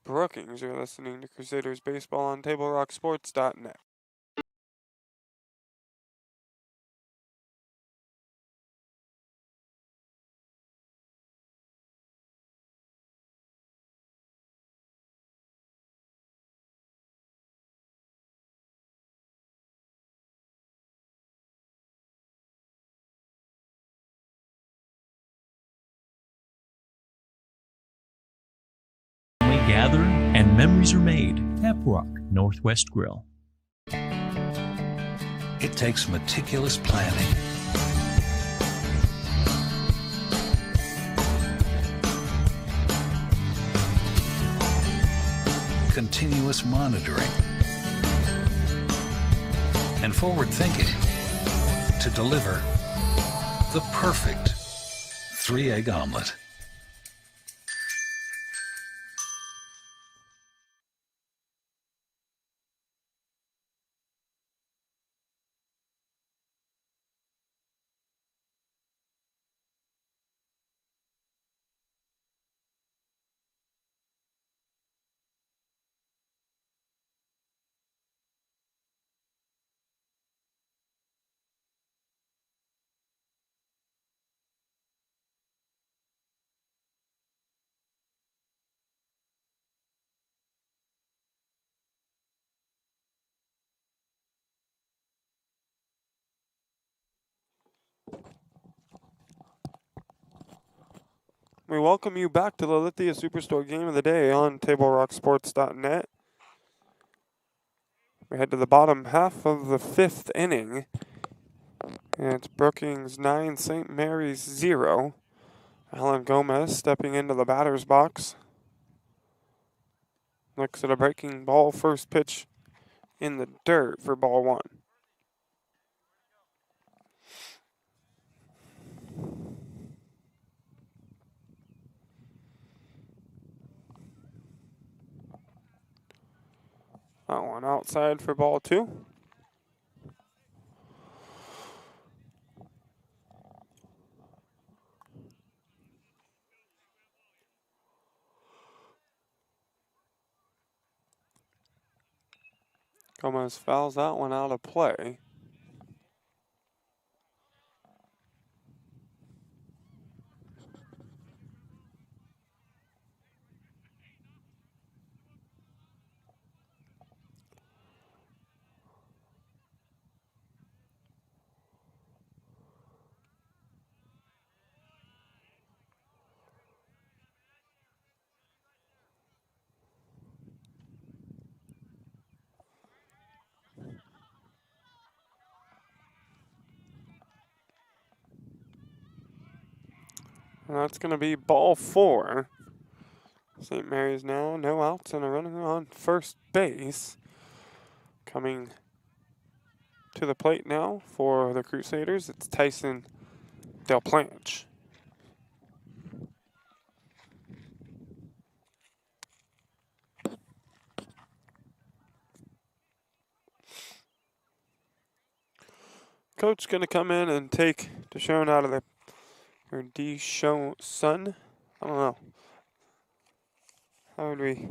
A: Brookings. You're listening to Crusaders Baseball on TableRockSports.net.
N: Gather and memories are made. Tap Rock Northwest Grill.
O: It takes meticulous planning, continuous monitoring, and forward thinking to deliver the perfect 3-egg omelet.
A: We welcome you back to the Lithia Superstore Game of the Day on TableRockSports.net. We head to the bottom half of the 5th inning. And it's Brookings 9, St. Mary's 0. Alan Gomez stepping into the batter's box. Looks at a breaking ball, first pitch in the dirt for ball 1. That one outside for ball 2. Gomez fouls that one out of play. And that's going to be ball 4. St. Mary's now, no outs and a runner on first base. Coming to the plate now for the Crusaders, it's Tyson Del Planche. Coach going to come in and take Deshaun out of the, or Deshaun, I don't know. How would we?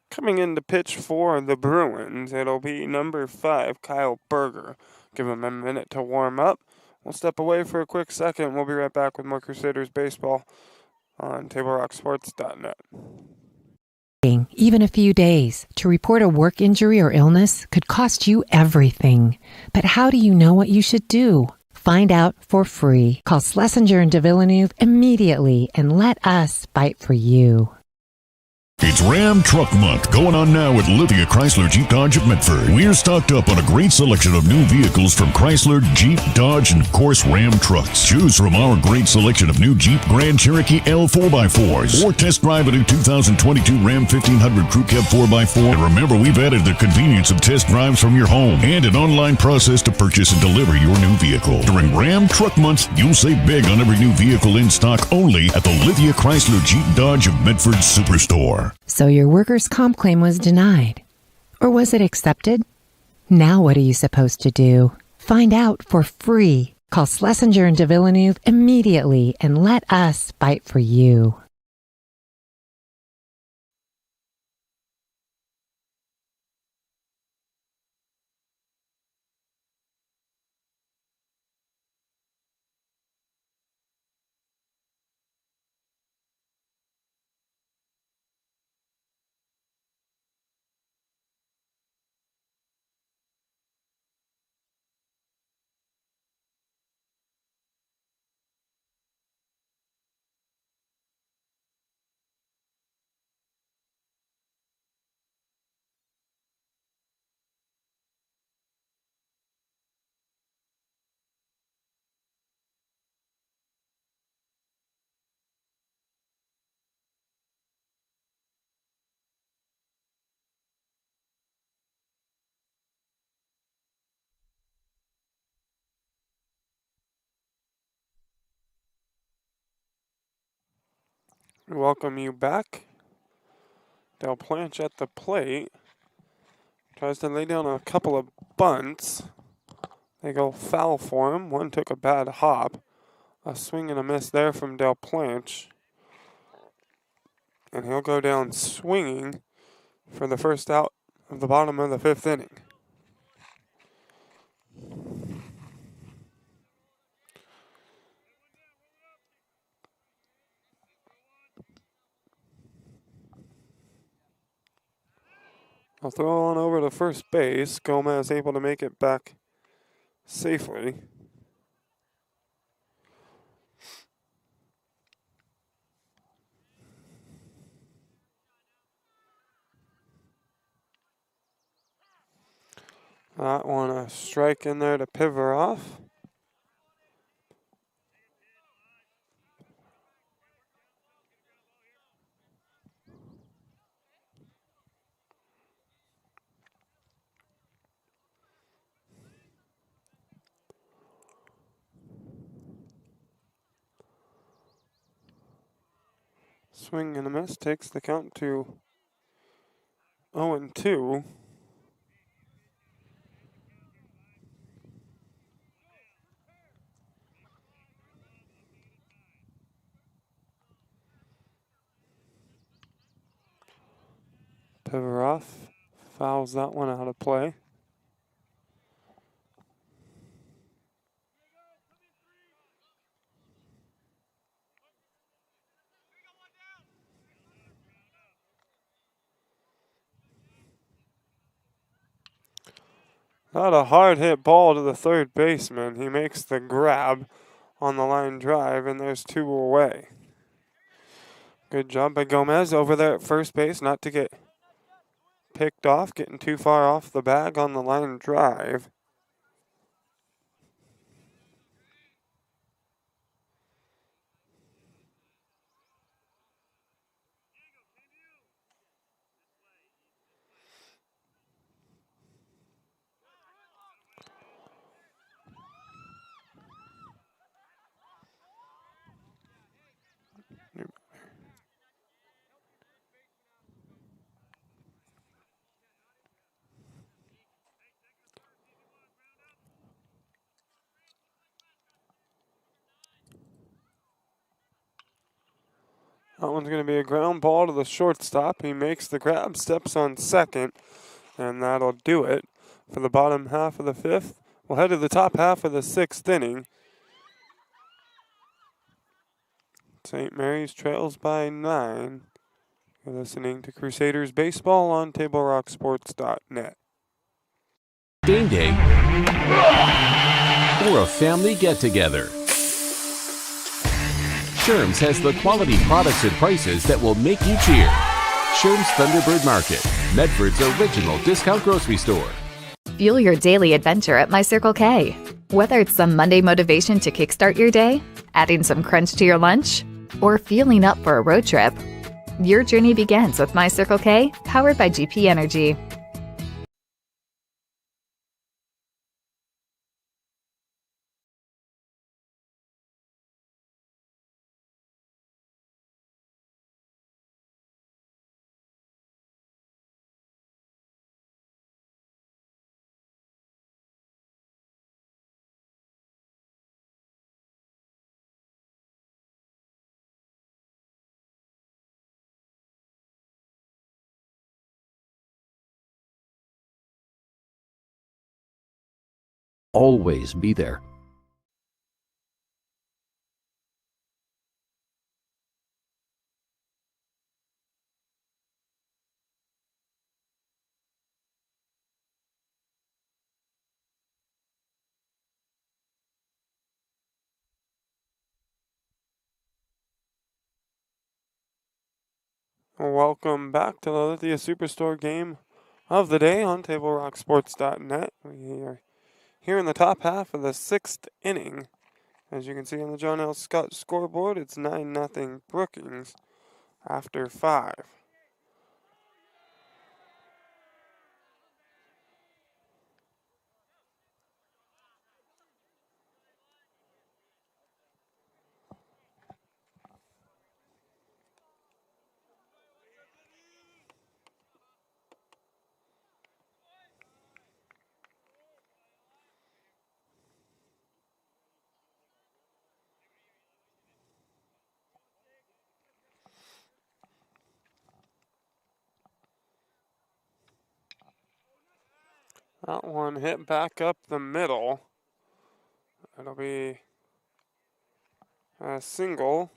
A: Coming in to pitch for the Bruins, it'll be number 5, Kyle Berger. Give him a minute to warm up. We'll step away for a quick second. We'll be right back with more Crusaders baseball on TableRockSports.net.
P: Even a few days to report a work injury or illness could cost you everything. But how do you know what you should do? Find out for free. Call Schlesinger and de Villeneuve immediately and let us fight for you.
M: It's Ram Truck Month going on now at Lithia Chrysler Jeep Dodge of Medford. We're stocked up on a great selection of new vehicles from Chrysler, Jeep, Dodge, and of course Ram trucks. Choose from our great selection of new Jeep Grand Cherokee L 4x4s or test drive a new 2022 Ram 1500 Crew Cab 4x4. And remember, we've added the convenience of test drives from your home and an online process to purchase and deliver your new vehicle. During Ram Truck Month, you'll save big on every new vehicle in stock only at the Lithia Chrysler Jeep Dodge of Medford Superstore.
P: So your workers' comp claim was denied. Or was it accepted? Now what are you supposed to do? Find out for free. Call Schlesinger and de Villeneuve immediately and let us fight for you.
A: We welcome you back. Del Planche at the plate. Tries to lay down a couple of bunts. They go foul for him. One took a bad hop. A swing and a miss there from Del Planche. And he'll go down swinging for the first out of the bottom of the 5th inning. I'll throw on over to first base. Gomez able to make it back safely. That one a strike in there to pivot off. Swing and a miss takes the count to 0-2. bit rough. Fouls that one out of play. Not a hard hit ball to the third baseman. He makes the grab on the line drive, and there's 2 away. Good job by Gomez over there at first base, not to get picked off, getting too far off the bag on the line drive. That one's going to be a ground ball to the shortstop. He makes the grab, steps on second, and that'll do it for the bottom half of the 5th. We'll head to the top half of the 6th inning. St. Mary's trails by 9. You're listening to Crusaders Baseball on TableRockSports.net.
B: Game day or a family get-together. Sherm's has the quality products and prices that will make you cheer. Sherm's Thunderbird Market, Medford's original discount grocery store.
C: Fuel your daily adventure at my Circle K. Whether it's some Monday motivation to kickstart your day, adding some crunch to your lunch, or fueling up for a road trip, your journey begins with my Circle K, powered by GP Energy.
J: Always be there.
A: Welcome back to the Lithia Superstore game of the day on TableRockSports.net. We are here in the top half of the 6th inning. As you can see on the John L. Scott scoreboard, it's 9-0 Brookings after 5. That one hit back up the middle. It'll be a single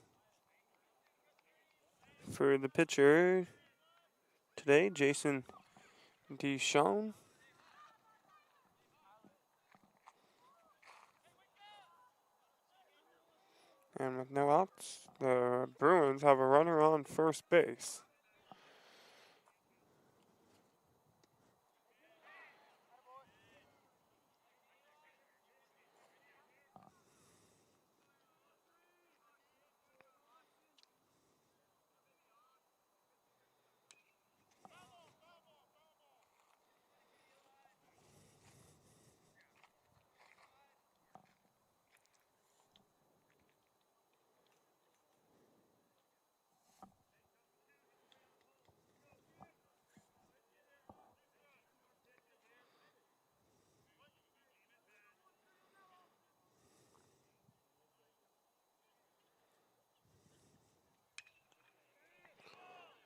A: for the pitcher today, Jason Deschamps. And with no outs, the Bruins have a runner on first base.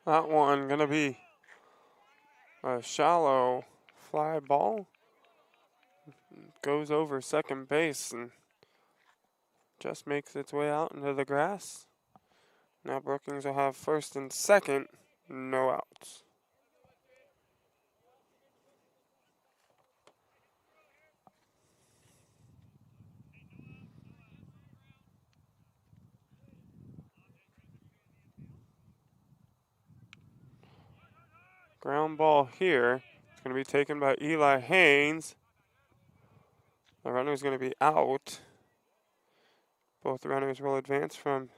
A: That one gonna be A shallow fly ball. Goes over second base and just makes its way out into the grass. Now Brookings will have first and second, no outs. Ground ball here. It's going to be taken by Eli Haynes. The runner is going to be out. Both runners will advance from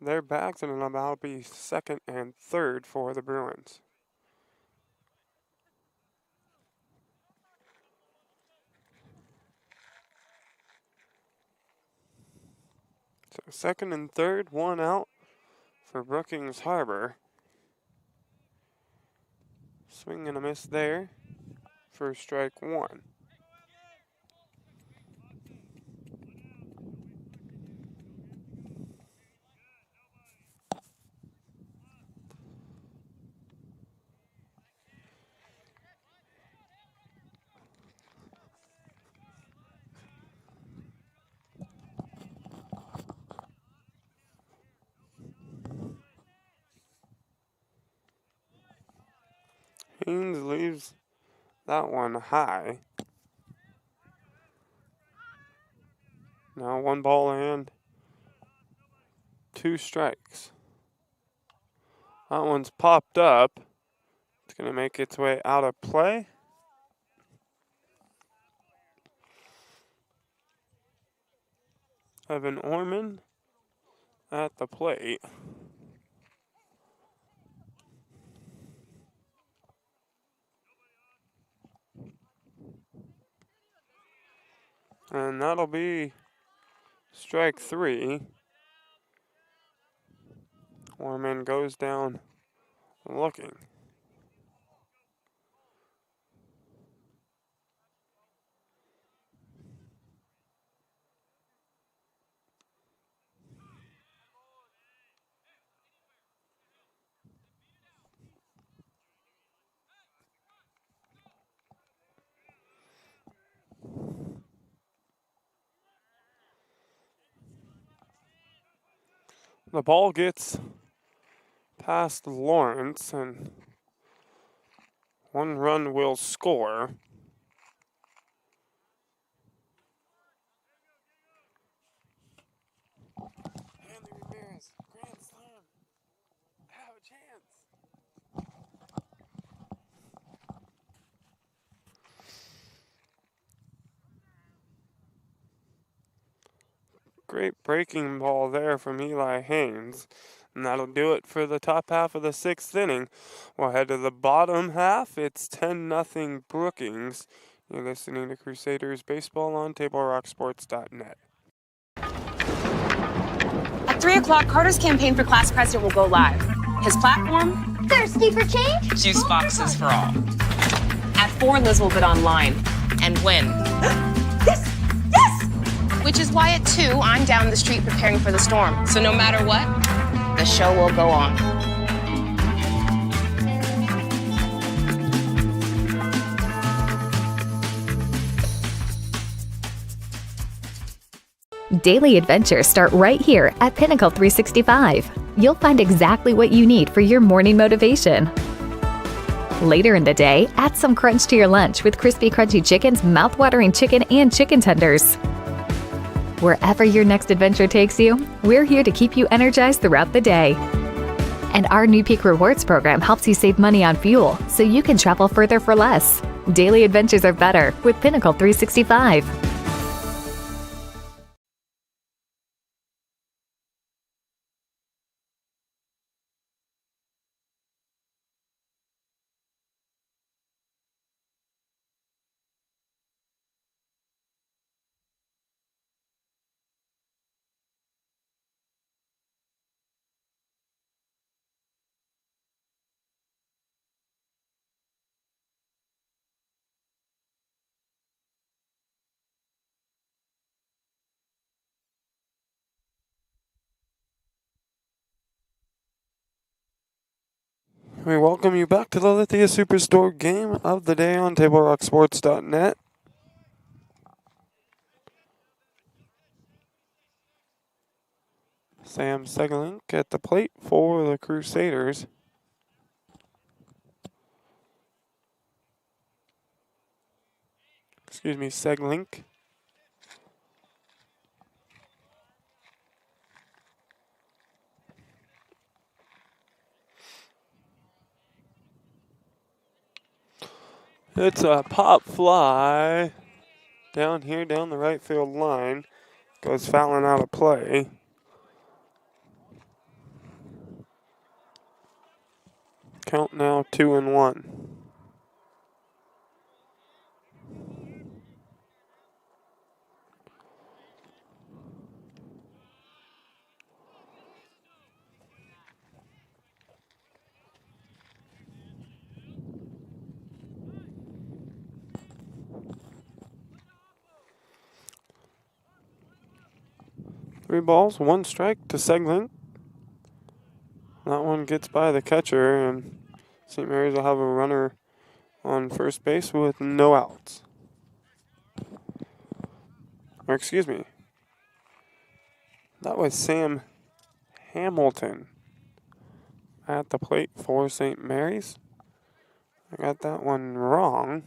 A: their backs, and it'll now be second and third for the Bruins. So second and third, one out for Brookings-Harbor. Swing and a miss there for strike one. Haynes leaves that one high. Now one ball and two strikes. That one's popped up. It's going to make its way out of play. Evan Orman at the plate. And that'll be strike three. Orman goes down looking. The ball gets past Lawrence, and one run will score. Great breaking ball there from Eli Haynes. And that'll do it for the top half of the sixth inning. We'll head to the bottom half. It's 10-0 Brookings. You're listening to Crusaders Baseball on TableRockSports.net.
D: At 3 o'clock, Carter's campaign for class president will go live. His platform?
E: Thirsty for change?
D: Juice boxes for all. At 4, Liz will bid online and win.
E: Yes! Yes!
D: Which is why at 2, I'm down the street preparing for the storm. So no matter what, the show will go on.
C: Daily adventures start right here at Pinnacle 365. You'll find exactly what you need for your morning motivation. Later in the day, add some crunch to your lunch with crispy, crunchy chickens, mouth-watering chicken, and chicken tenders. Wherever your next adventure takes you, we're here to keep you energized throughout the day. And our new Peak Rewards program helps you save money on fuel so you can travel further for less. Daily adventures are better with Pinnacle 365.
A: We welcome you back to the Lithia Superstore game of the day on TableRockSports.net. Sam Segelink at the plate for the Crusaders. Excuse me, Segelink. It's a pop fly down here, down the right field line. Goes fouling out of play. Count now 2-1. Three balls, one strike to Segelink. That one gets by the catcher, and St. Mary's will have a runner on first base with no outs. Or excuse me, that was Sam Hamilton at the plate for St. Mary's. I got that one wrong.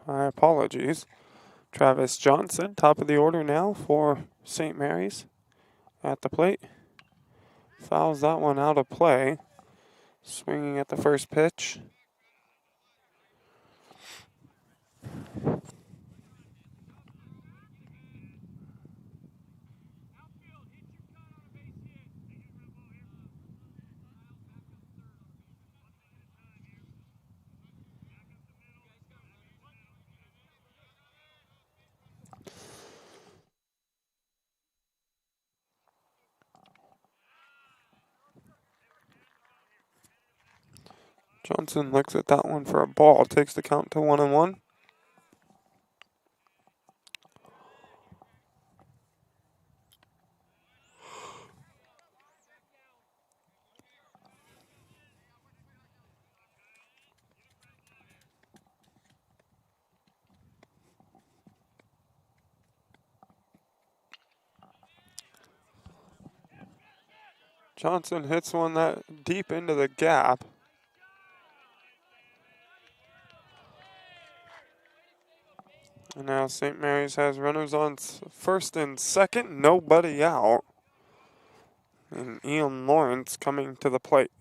A: My apologies. Travis Johnson, top of the order now for St. Mary's at the plate. Fouls that one out of play. Swinging at the first pitch. Johnson looks at that one for a ball. Takes the count to 1-1. Johnson hits one that deep into the gap. And now St. Mary's has runners on first and second, nobody out. And Ian Lawrence coming to the plate.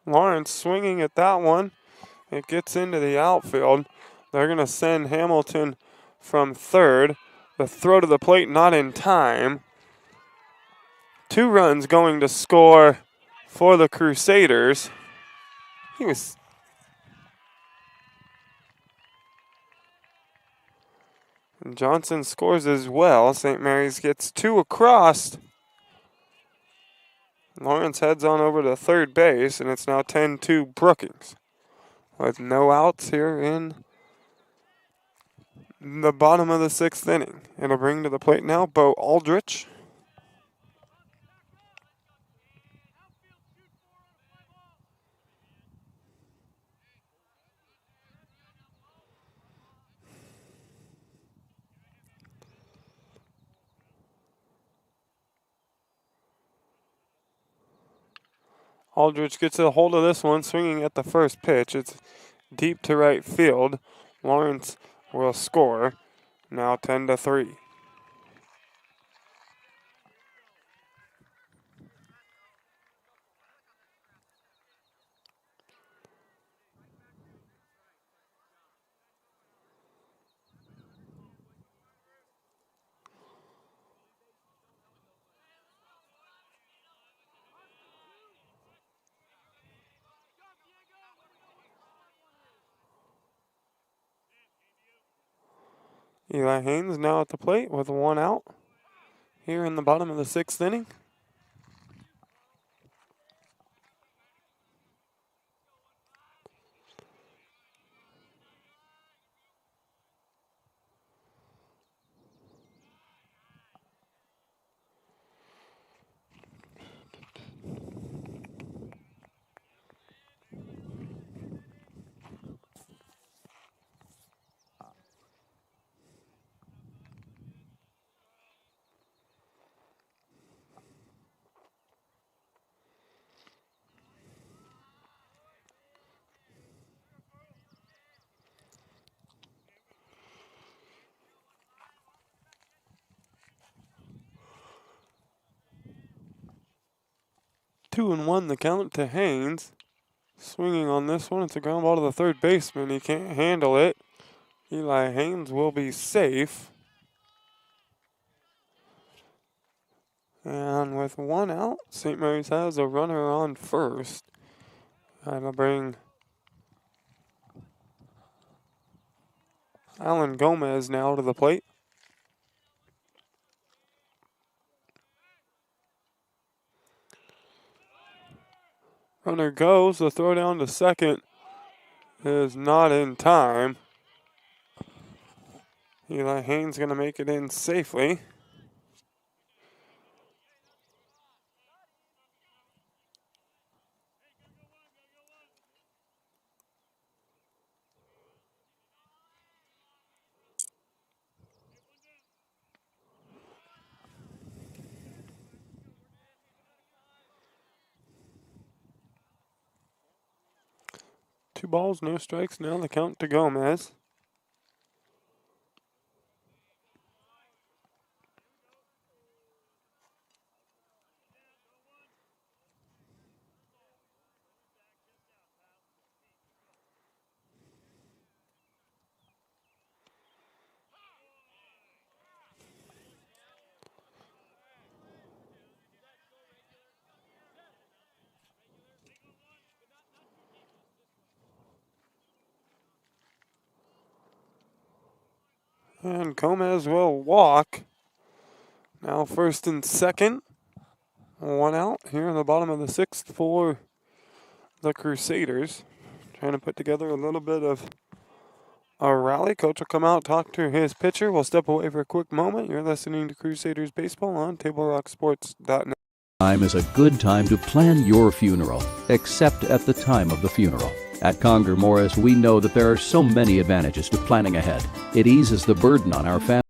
A: Lawrence swinging at that one. It gets into the outfield. They're going to send Hamilton from third. The throw to the plate not in time. 2 runs going to score for the Crusaders. And Johnson scores as well. St. Mary's gets 2 across. Lawrence heads on over to third base, and it's now 10-2 Brookings. With no outs here in the bottom of the 6th inning. It'll bring to the plate now Bo Aldrich. Aldrich gets a hold of this one, swinging at the first pitch. It's deep to right field. Lawrence will score. Now 10-3. Eli Haynes now at the plate with 1 out here in the bottom of the 6th inning. 2-1 the count to Haynes. Swinging on this one. It's a ground ball to the third baseman. He can't handle it. Eli Haynes will be safe. And with one out, St. Mary's has a runner on first. That'll bring Alan Gomez now to the plate. Runner goes. The throw down to second is not in time. Eli Haynes going to make it in safely. Two balls, no strikes. Now the count to Gomez. And Gomez will walk. Now first and second. One out here in the bottom of the sixth for the Crusaders. Trying to put together a little bit of a rally. Coach will come out, talk to his pitcher. We'll step away for a quick moment. You're listening to Crusaders Baseball on TableRockSports.net.
J: Time is a good time to plan your funeral, except at the time of the funeral. At Conger Morris, we know that there are so many advantages to planning ahead. It eases the burden on our family.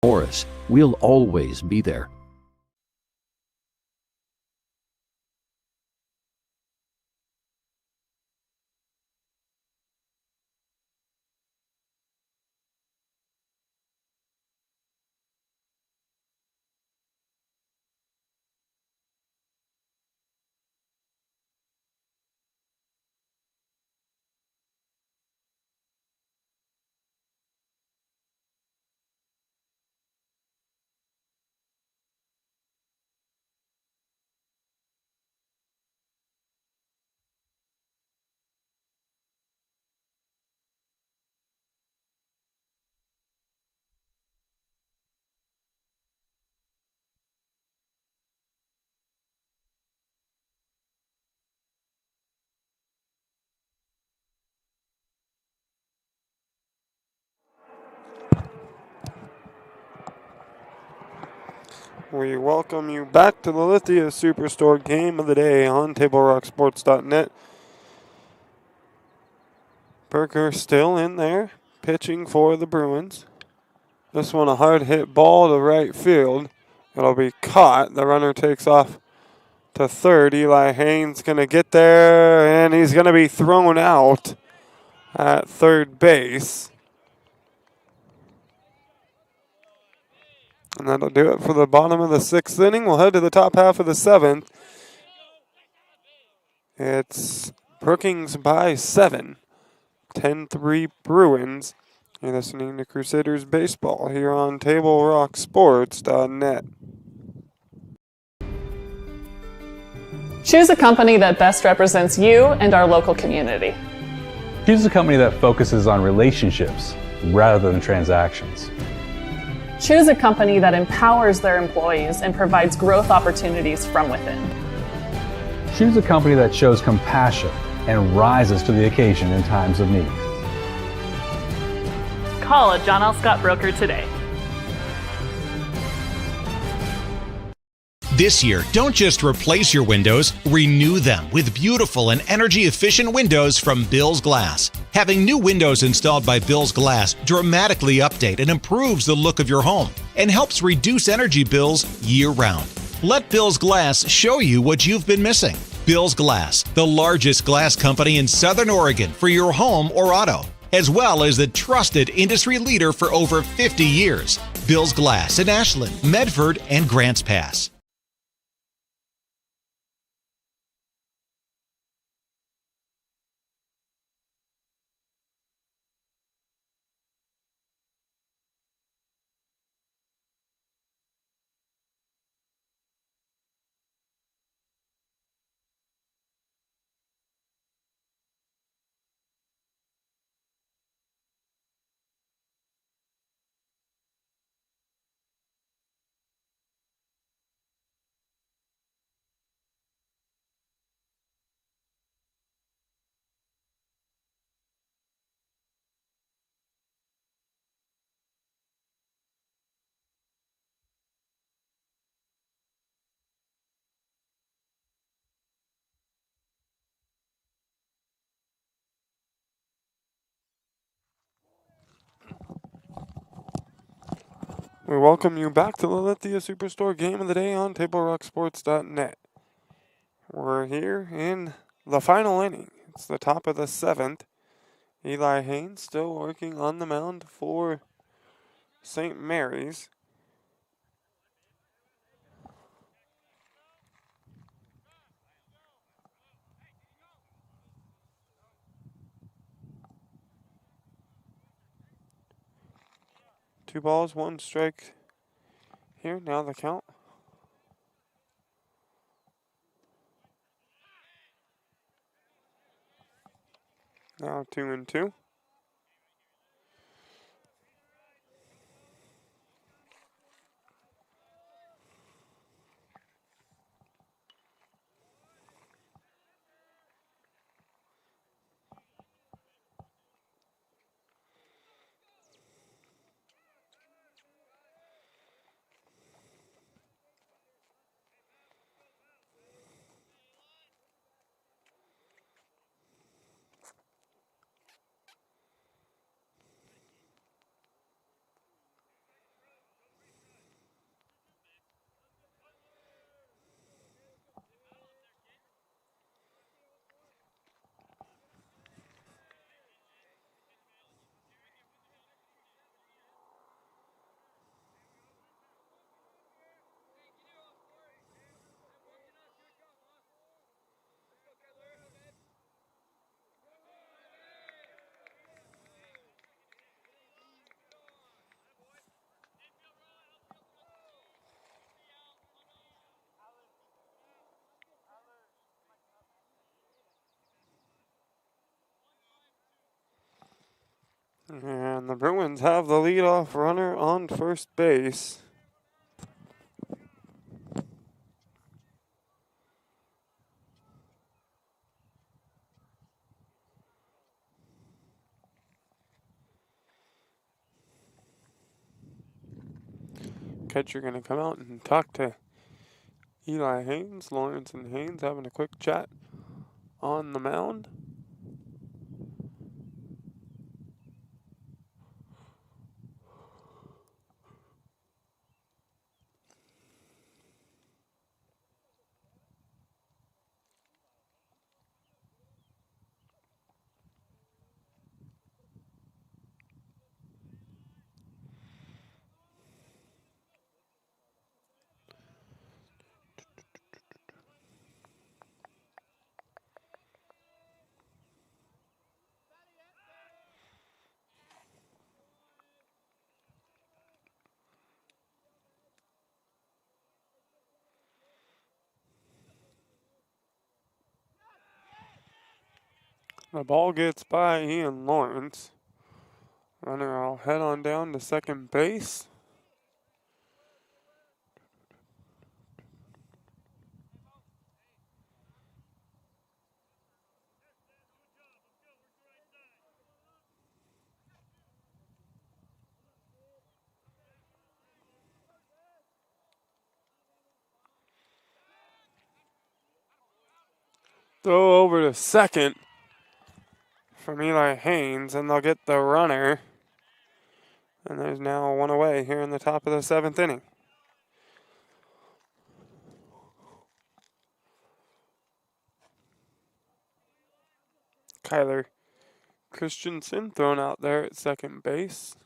J: Morris, we'll always be there.
A: We welcome you back to the Lithia Superstore Game of the Day on TableRockSports.net. Berger still in there, pitching for the Bruins. This one a hard hit ball to right field. It'll be caught. The runner takes off to third. Eli Haynes going to get there, and he's going to be thrown out at third base. And that'll do it for the bottom of the sixth inning. We'll head to the top half of the seventh. It's Brookings by 7. 10-3 Bruins. You're listening to Crusaders Baseball here on TableRockSports.net.
F: Choose a company that best represents you and our local community.
G: Choose a company that focuses on relationships rather than transactions.
F: Choose a company that empowers their employees and provides growth opportunities from within.
G: Choose a company that shows compassion and rises to the occasion in times of need.
H: Call a John L. Scott broker today.
I: This year, don't just replace your windows, renew them with beautiful and energy-efficient windows from Bill's Glass. Having new windows installed by Bill's Glass dramatically update and improves the look of your home and helps reduce energy bills year-round. Let Bill's Glass show you what you've been missing. Bill's Glass, the largest glass company in Southern Oregon for your home or auto, as well as the trusted industry leader for over 50 years. Bill's Glass in Ashland, Medford, and Grants Pass.
A: We welcome you back to the Lithia Superstore Game of the Day on TableRockSports.net. We're here in the final inning. It's the top of the 7th. Eli Haynes still working on the mound for St. Mary's. Two balls, one strike here. Now the count. Now 2-2. And the Bruins have the leadoff runner on first base. Catcher going to come out and talk to Eli Haynes. Lawrence and Haynes having a quick chat on the mound. The ball gets by Ian Lawrence. Runner will head on down to second base. Throw over to second from Eli Haynes, and they'll get the runner. And there's now one away here in the top of the 7th inning. Tyler Christensen thrown out there at second base.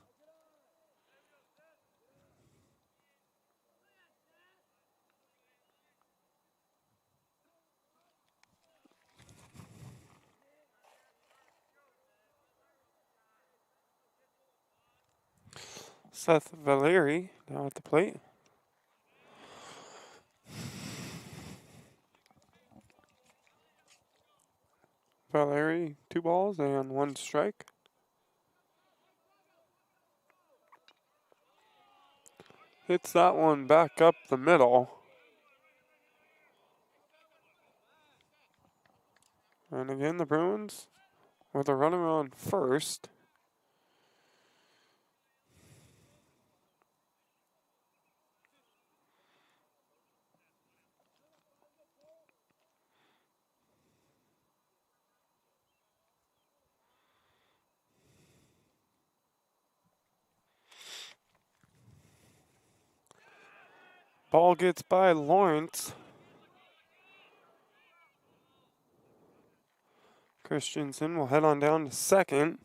A: Seth Valeri now at the plate. Valeri, 2 balls and 1 strike. Hits that one back up the middle. And again, the Bruins with a runner on first. Ball gets by Lawrence. Christensen will head on down to second.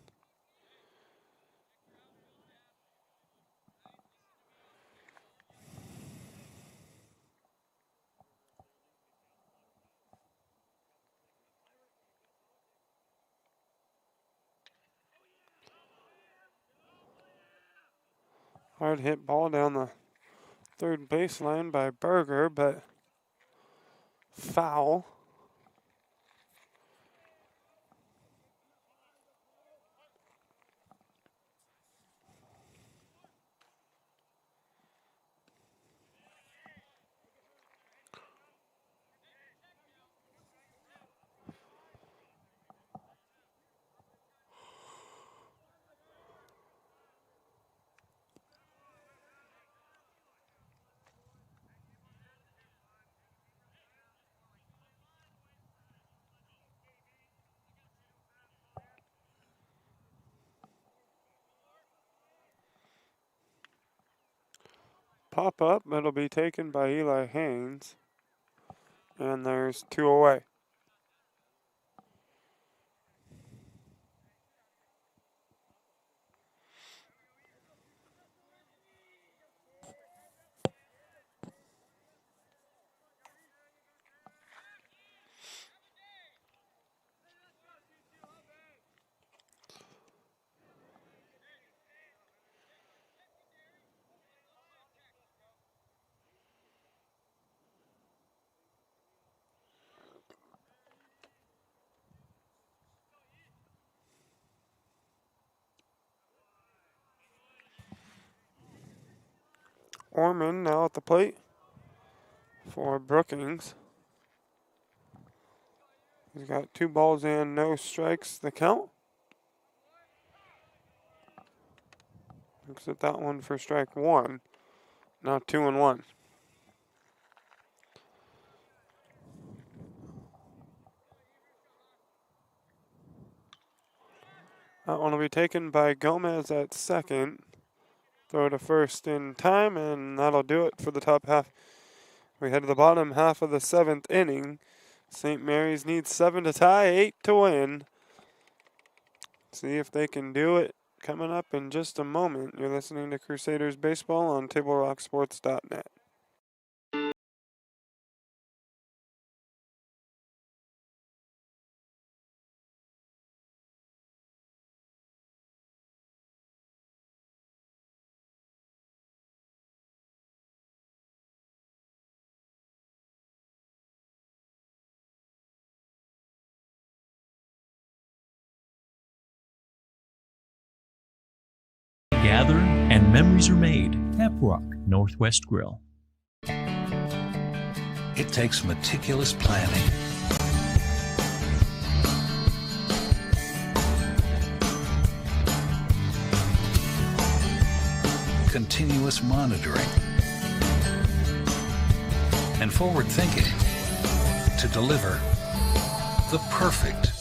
A: Hard hit ball down the third baseline by Berger, but foul. Pop up, it'll be taken by Eli Haynes. And there's 2 away. Orman now at the plate for Brookings. He's got 2 balls and no strikes the count. Looks at that one for strike 1. Now 2-1. That one will be taken by Gomez at second. Throw to first in time, and that'll do it for the top half. We head to the bottom half of the 7th inning. St. Mary's needs 7 to tie, 8 to win. See if they can do it coming up in just a moment. You're listening to Crusaders Baseball on TableRockSports.net.
N: Gather and memories are made. Tap Rock Northwest Grill.
O: It takes meticulous planning, continuous monitoring, and forward thinking to deliver the perfect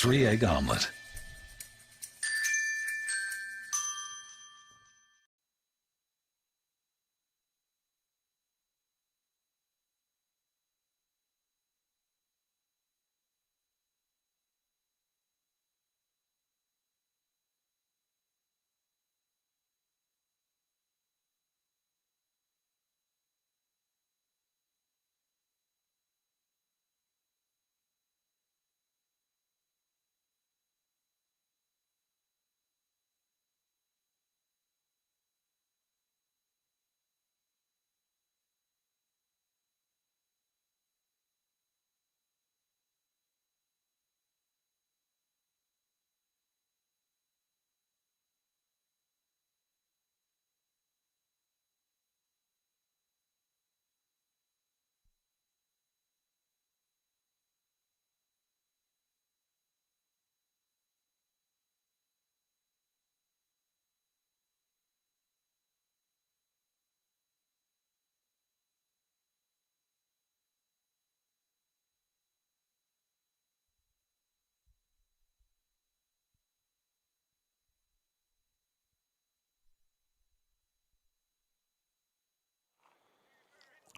O: 3-egg omelet.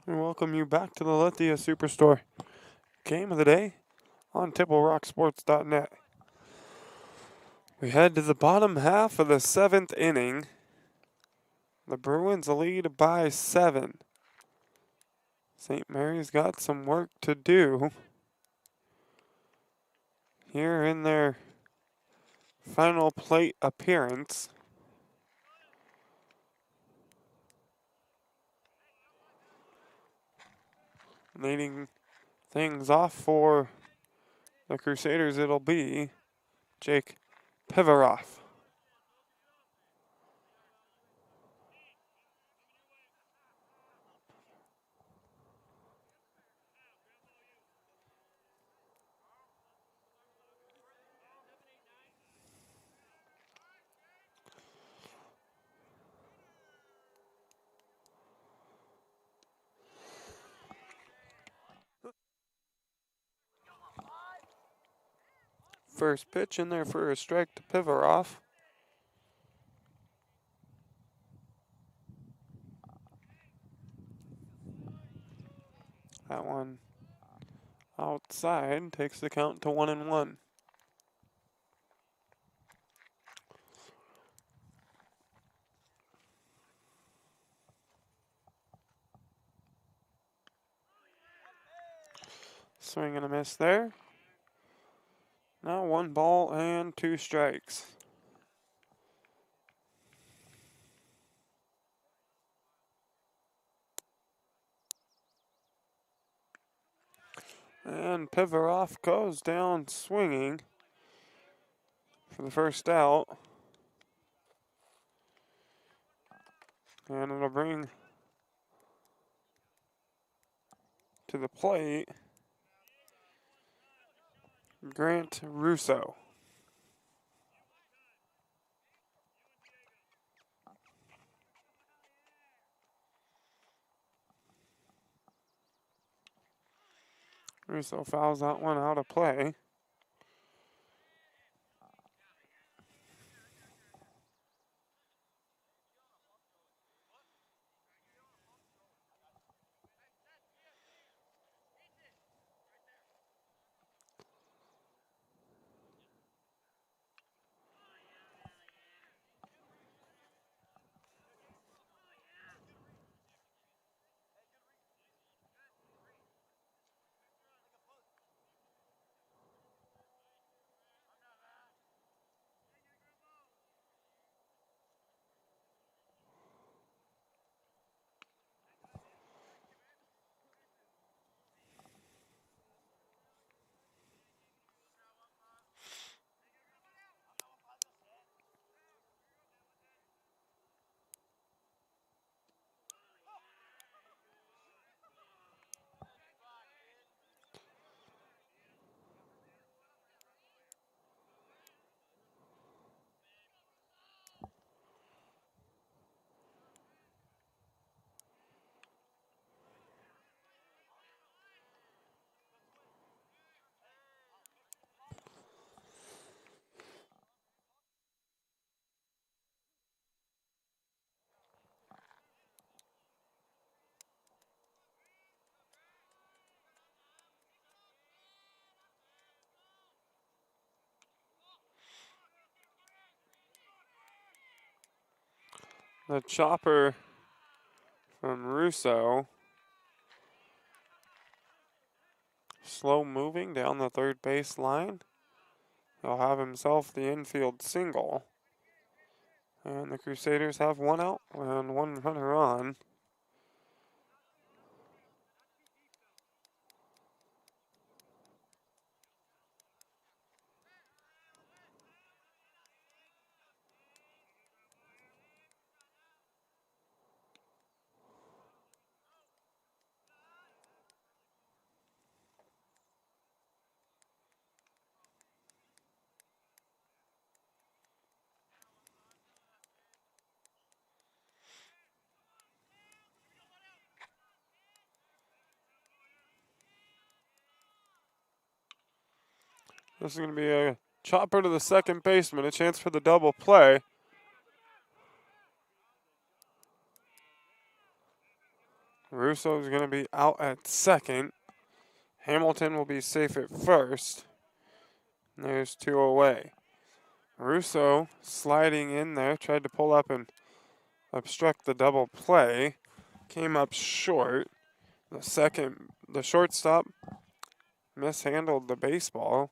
A: We welcome you back to the Lithia Superstore game of the day on TippleRockSports.net. We head to the bottom half of the 7th inning. The Bruins lead by 7. St. Mary's got some work to do here in their final plate appearance. Leading things off for the Crusaders, it'll be Jake Pivaroff. First pitch in there for a strike to Pivaroff. That one outside takes the count to 1-1. Swing and a miss there. Now 1 ball and 2 strikes. And Pivaroff goes down swinging for the first out. And it'll bring to the plate Grant Russo. Russo fouls that one out of play. The chopper from Russo. Slow moving down the third base line. He'll have himself the infield single. And the Crusaders have 1 out and 1 runner on. This is going to be a chopper to the second baseman, a chance for the double play. Russo is going to be out at second. Hamilton will be safe at first. And there's 2 away. Russo sliding in there, tried to pull up and obstruct the double play. Came up short. The shortstop mishandled the baseball.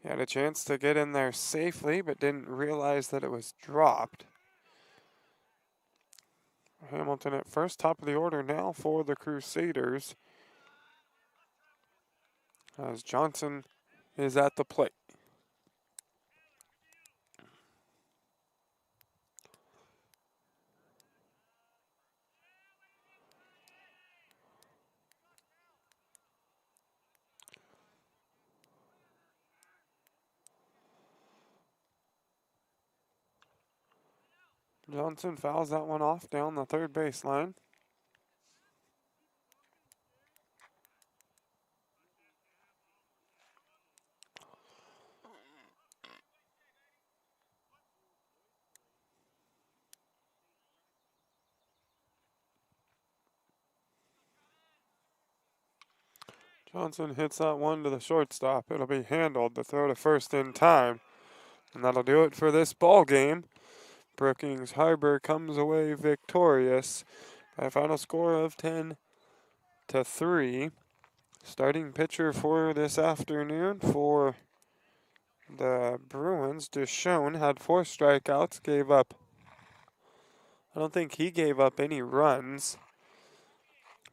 A: He had a chance to get in there safely, but didn't realize that it was dropped. Hamilton at first, top of the order now for the Crusaders, as Johnson is at the plate. Johnson fouls that one off down the third baseline. Johnson hits that one to the shortstop. It'll be handled to throw to first in time. And that'll do it for this ball game. Brookings-Harbor comes away victorious by a final score of 10-3. Starting pitcher for this afternoon for the Bruins, Deshaun, had 4 strikeouts, I don't think he gave up any runs.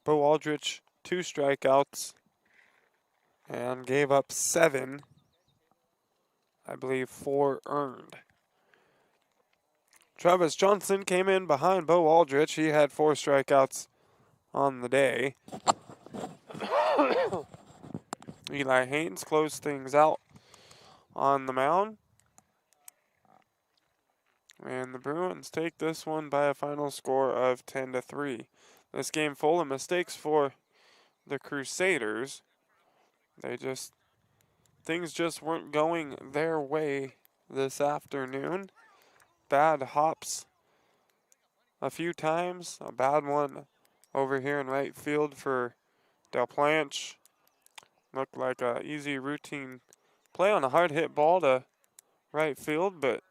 A: Bo Aldrich, 2 strikeouts, and gave up 7. I believe 4 earned. Travis Johnson came in behind Bo Aldrich. He had 4 strikeouts on the day. Eli Haynes closed things out on the mound. And the Bruins take this one by a final score of 10-3. This game full of mistakes for the Crusaders. Things just weren't going their way this afternoon. Bad hops a few times. A bad one over here in right field for Del Planche. Looked like an easy routine play on a hard hit ball to right field, but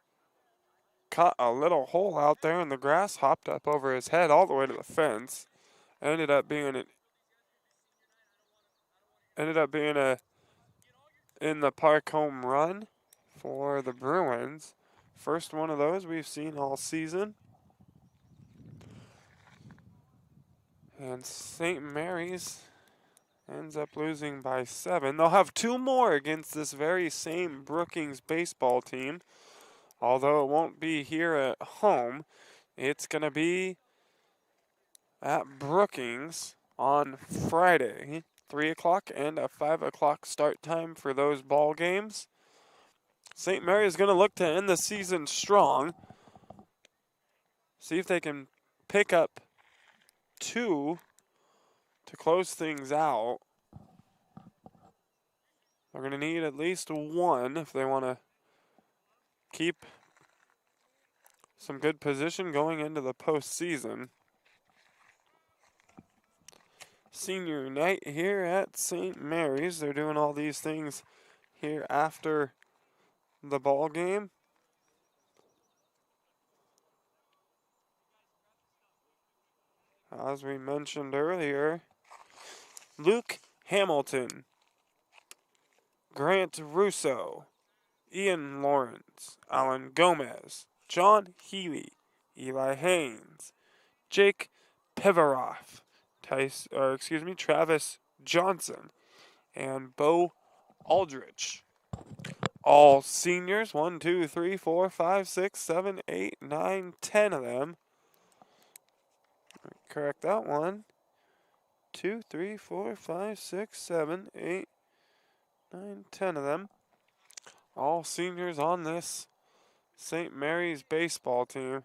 A: caught a little hole out there and the grass hopped up over his head all the way to the fence. Ended up being a in the park home run for the Bruins. First one of those we've seen all season. And St. Mary's ends up losing by 7. They'll have 2 more against this very same Brookings baseball team. Although it won't be here at home, it's going to be at Brookings on Friday. 3 o'clock and a 5 o'clock start time for those ball games. St. Mary is going to look to end the season strong. See if they can pick up 2 to close things out. They're going to need at least 1 if they want to keep some good position going into the postseason. Senior night here at St. Mary's. They're doing all these things here after the ball game. As we mentioned earlier, Luke Hamilton, Grant Russo, Ian Lawrence, Alan Gomez, John Healy, Eli Haynes, Jake Pivaroff, Travis Johnson, and Bo Aldrich. All seniors, 1, 2, 3, 4, 5, 6, 7, 8, 9, 10 of them. Correct that one. 2, 3, 4, 5, 6, 7, 8, 9, 10 of them. All seniors on this St. Mary's baseball team.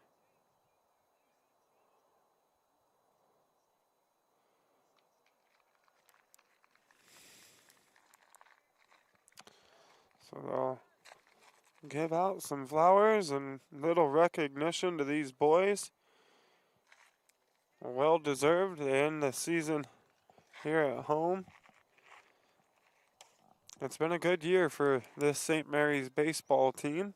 A: So they'll give out some flowers and little recognition to these boys. Well deserved. They end the season here at home. It's been a good year for this St. Mary's baseball team.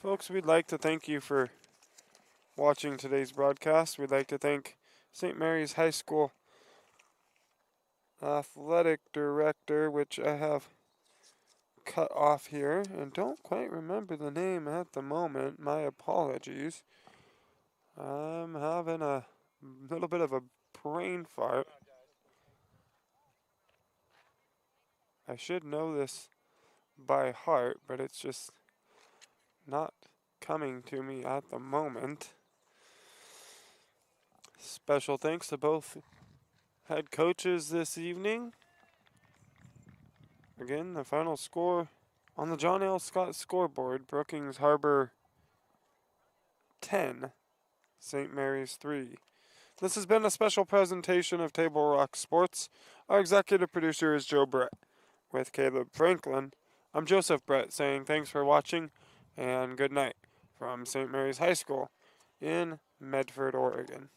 A: Folks, we'd like to thank you for watching today's broadcast. We'd like to thank St. Mary's High School Athletic Director, which I have cut off here and don't quite remember the name at the moment. My apologies. I'm having a little bit of a brain fart. I should know this by heart, but it's just not coming to me at the moment. Special thanks to both head coaches this evening. Again, the final score on the John L. Scott scoreboard: Brookings-Harbor 10, St. Mary's 3. This has been a special presentation of Table Rock Sports. Our executive producer is Joe Brett. With Caleb Franklin, I'm Joseph Brett saying thanks for watching and good night from St. Mary's High School in Medford, Oregon.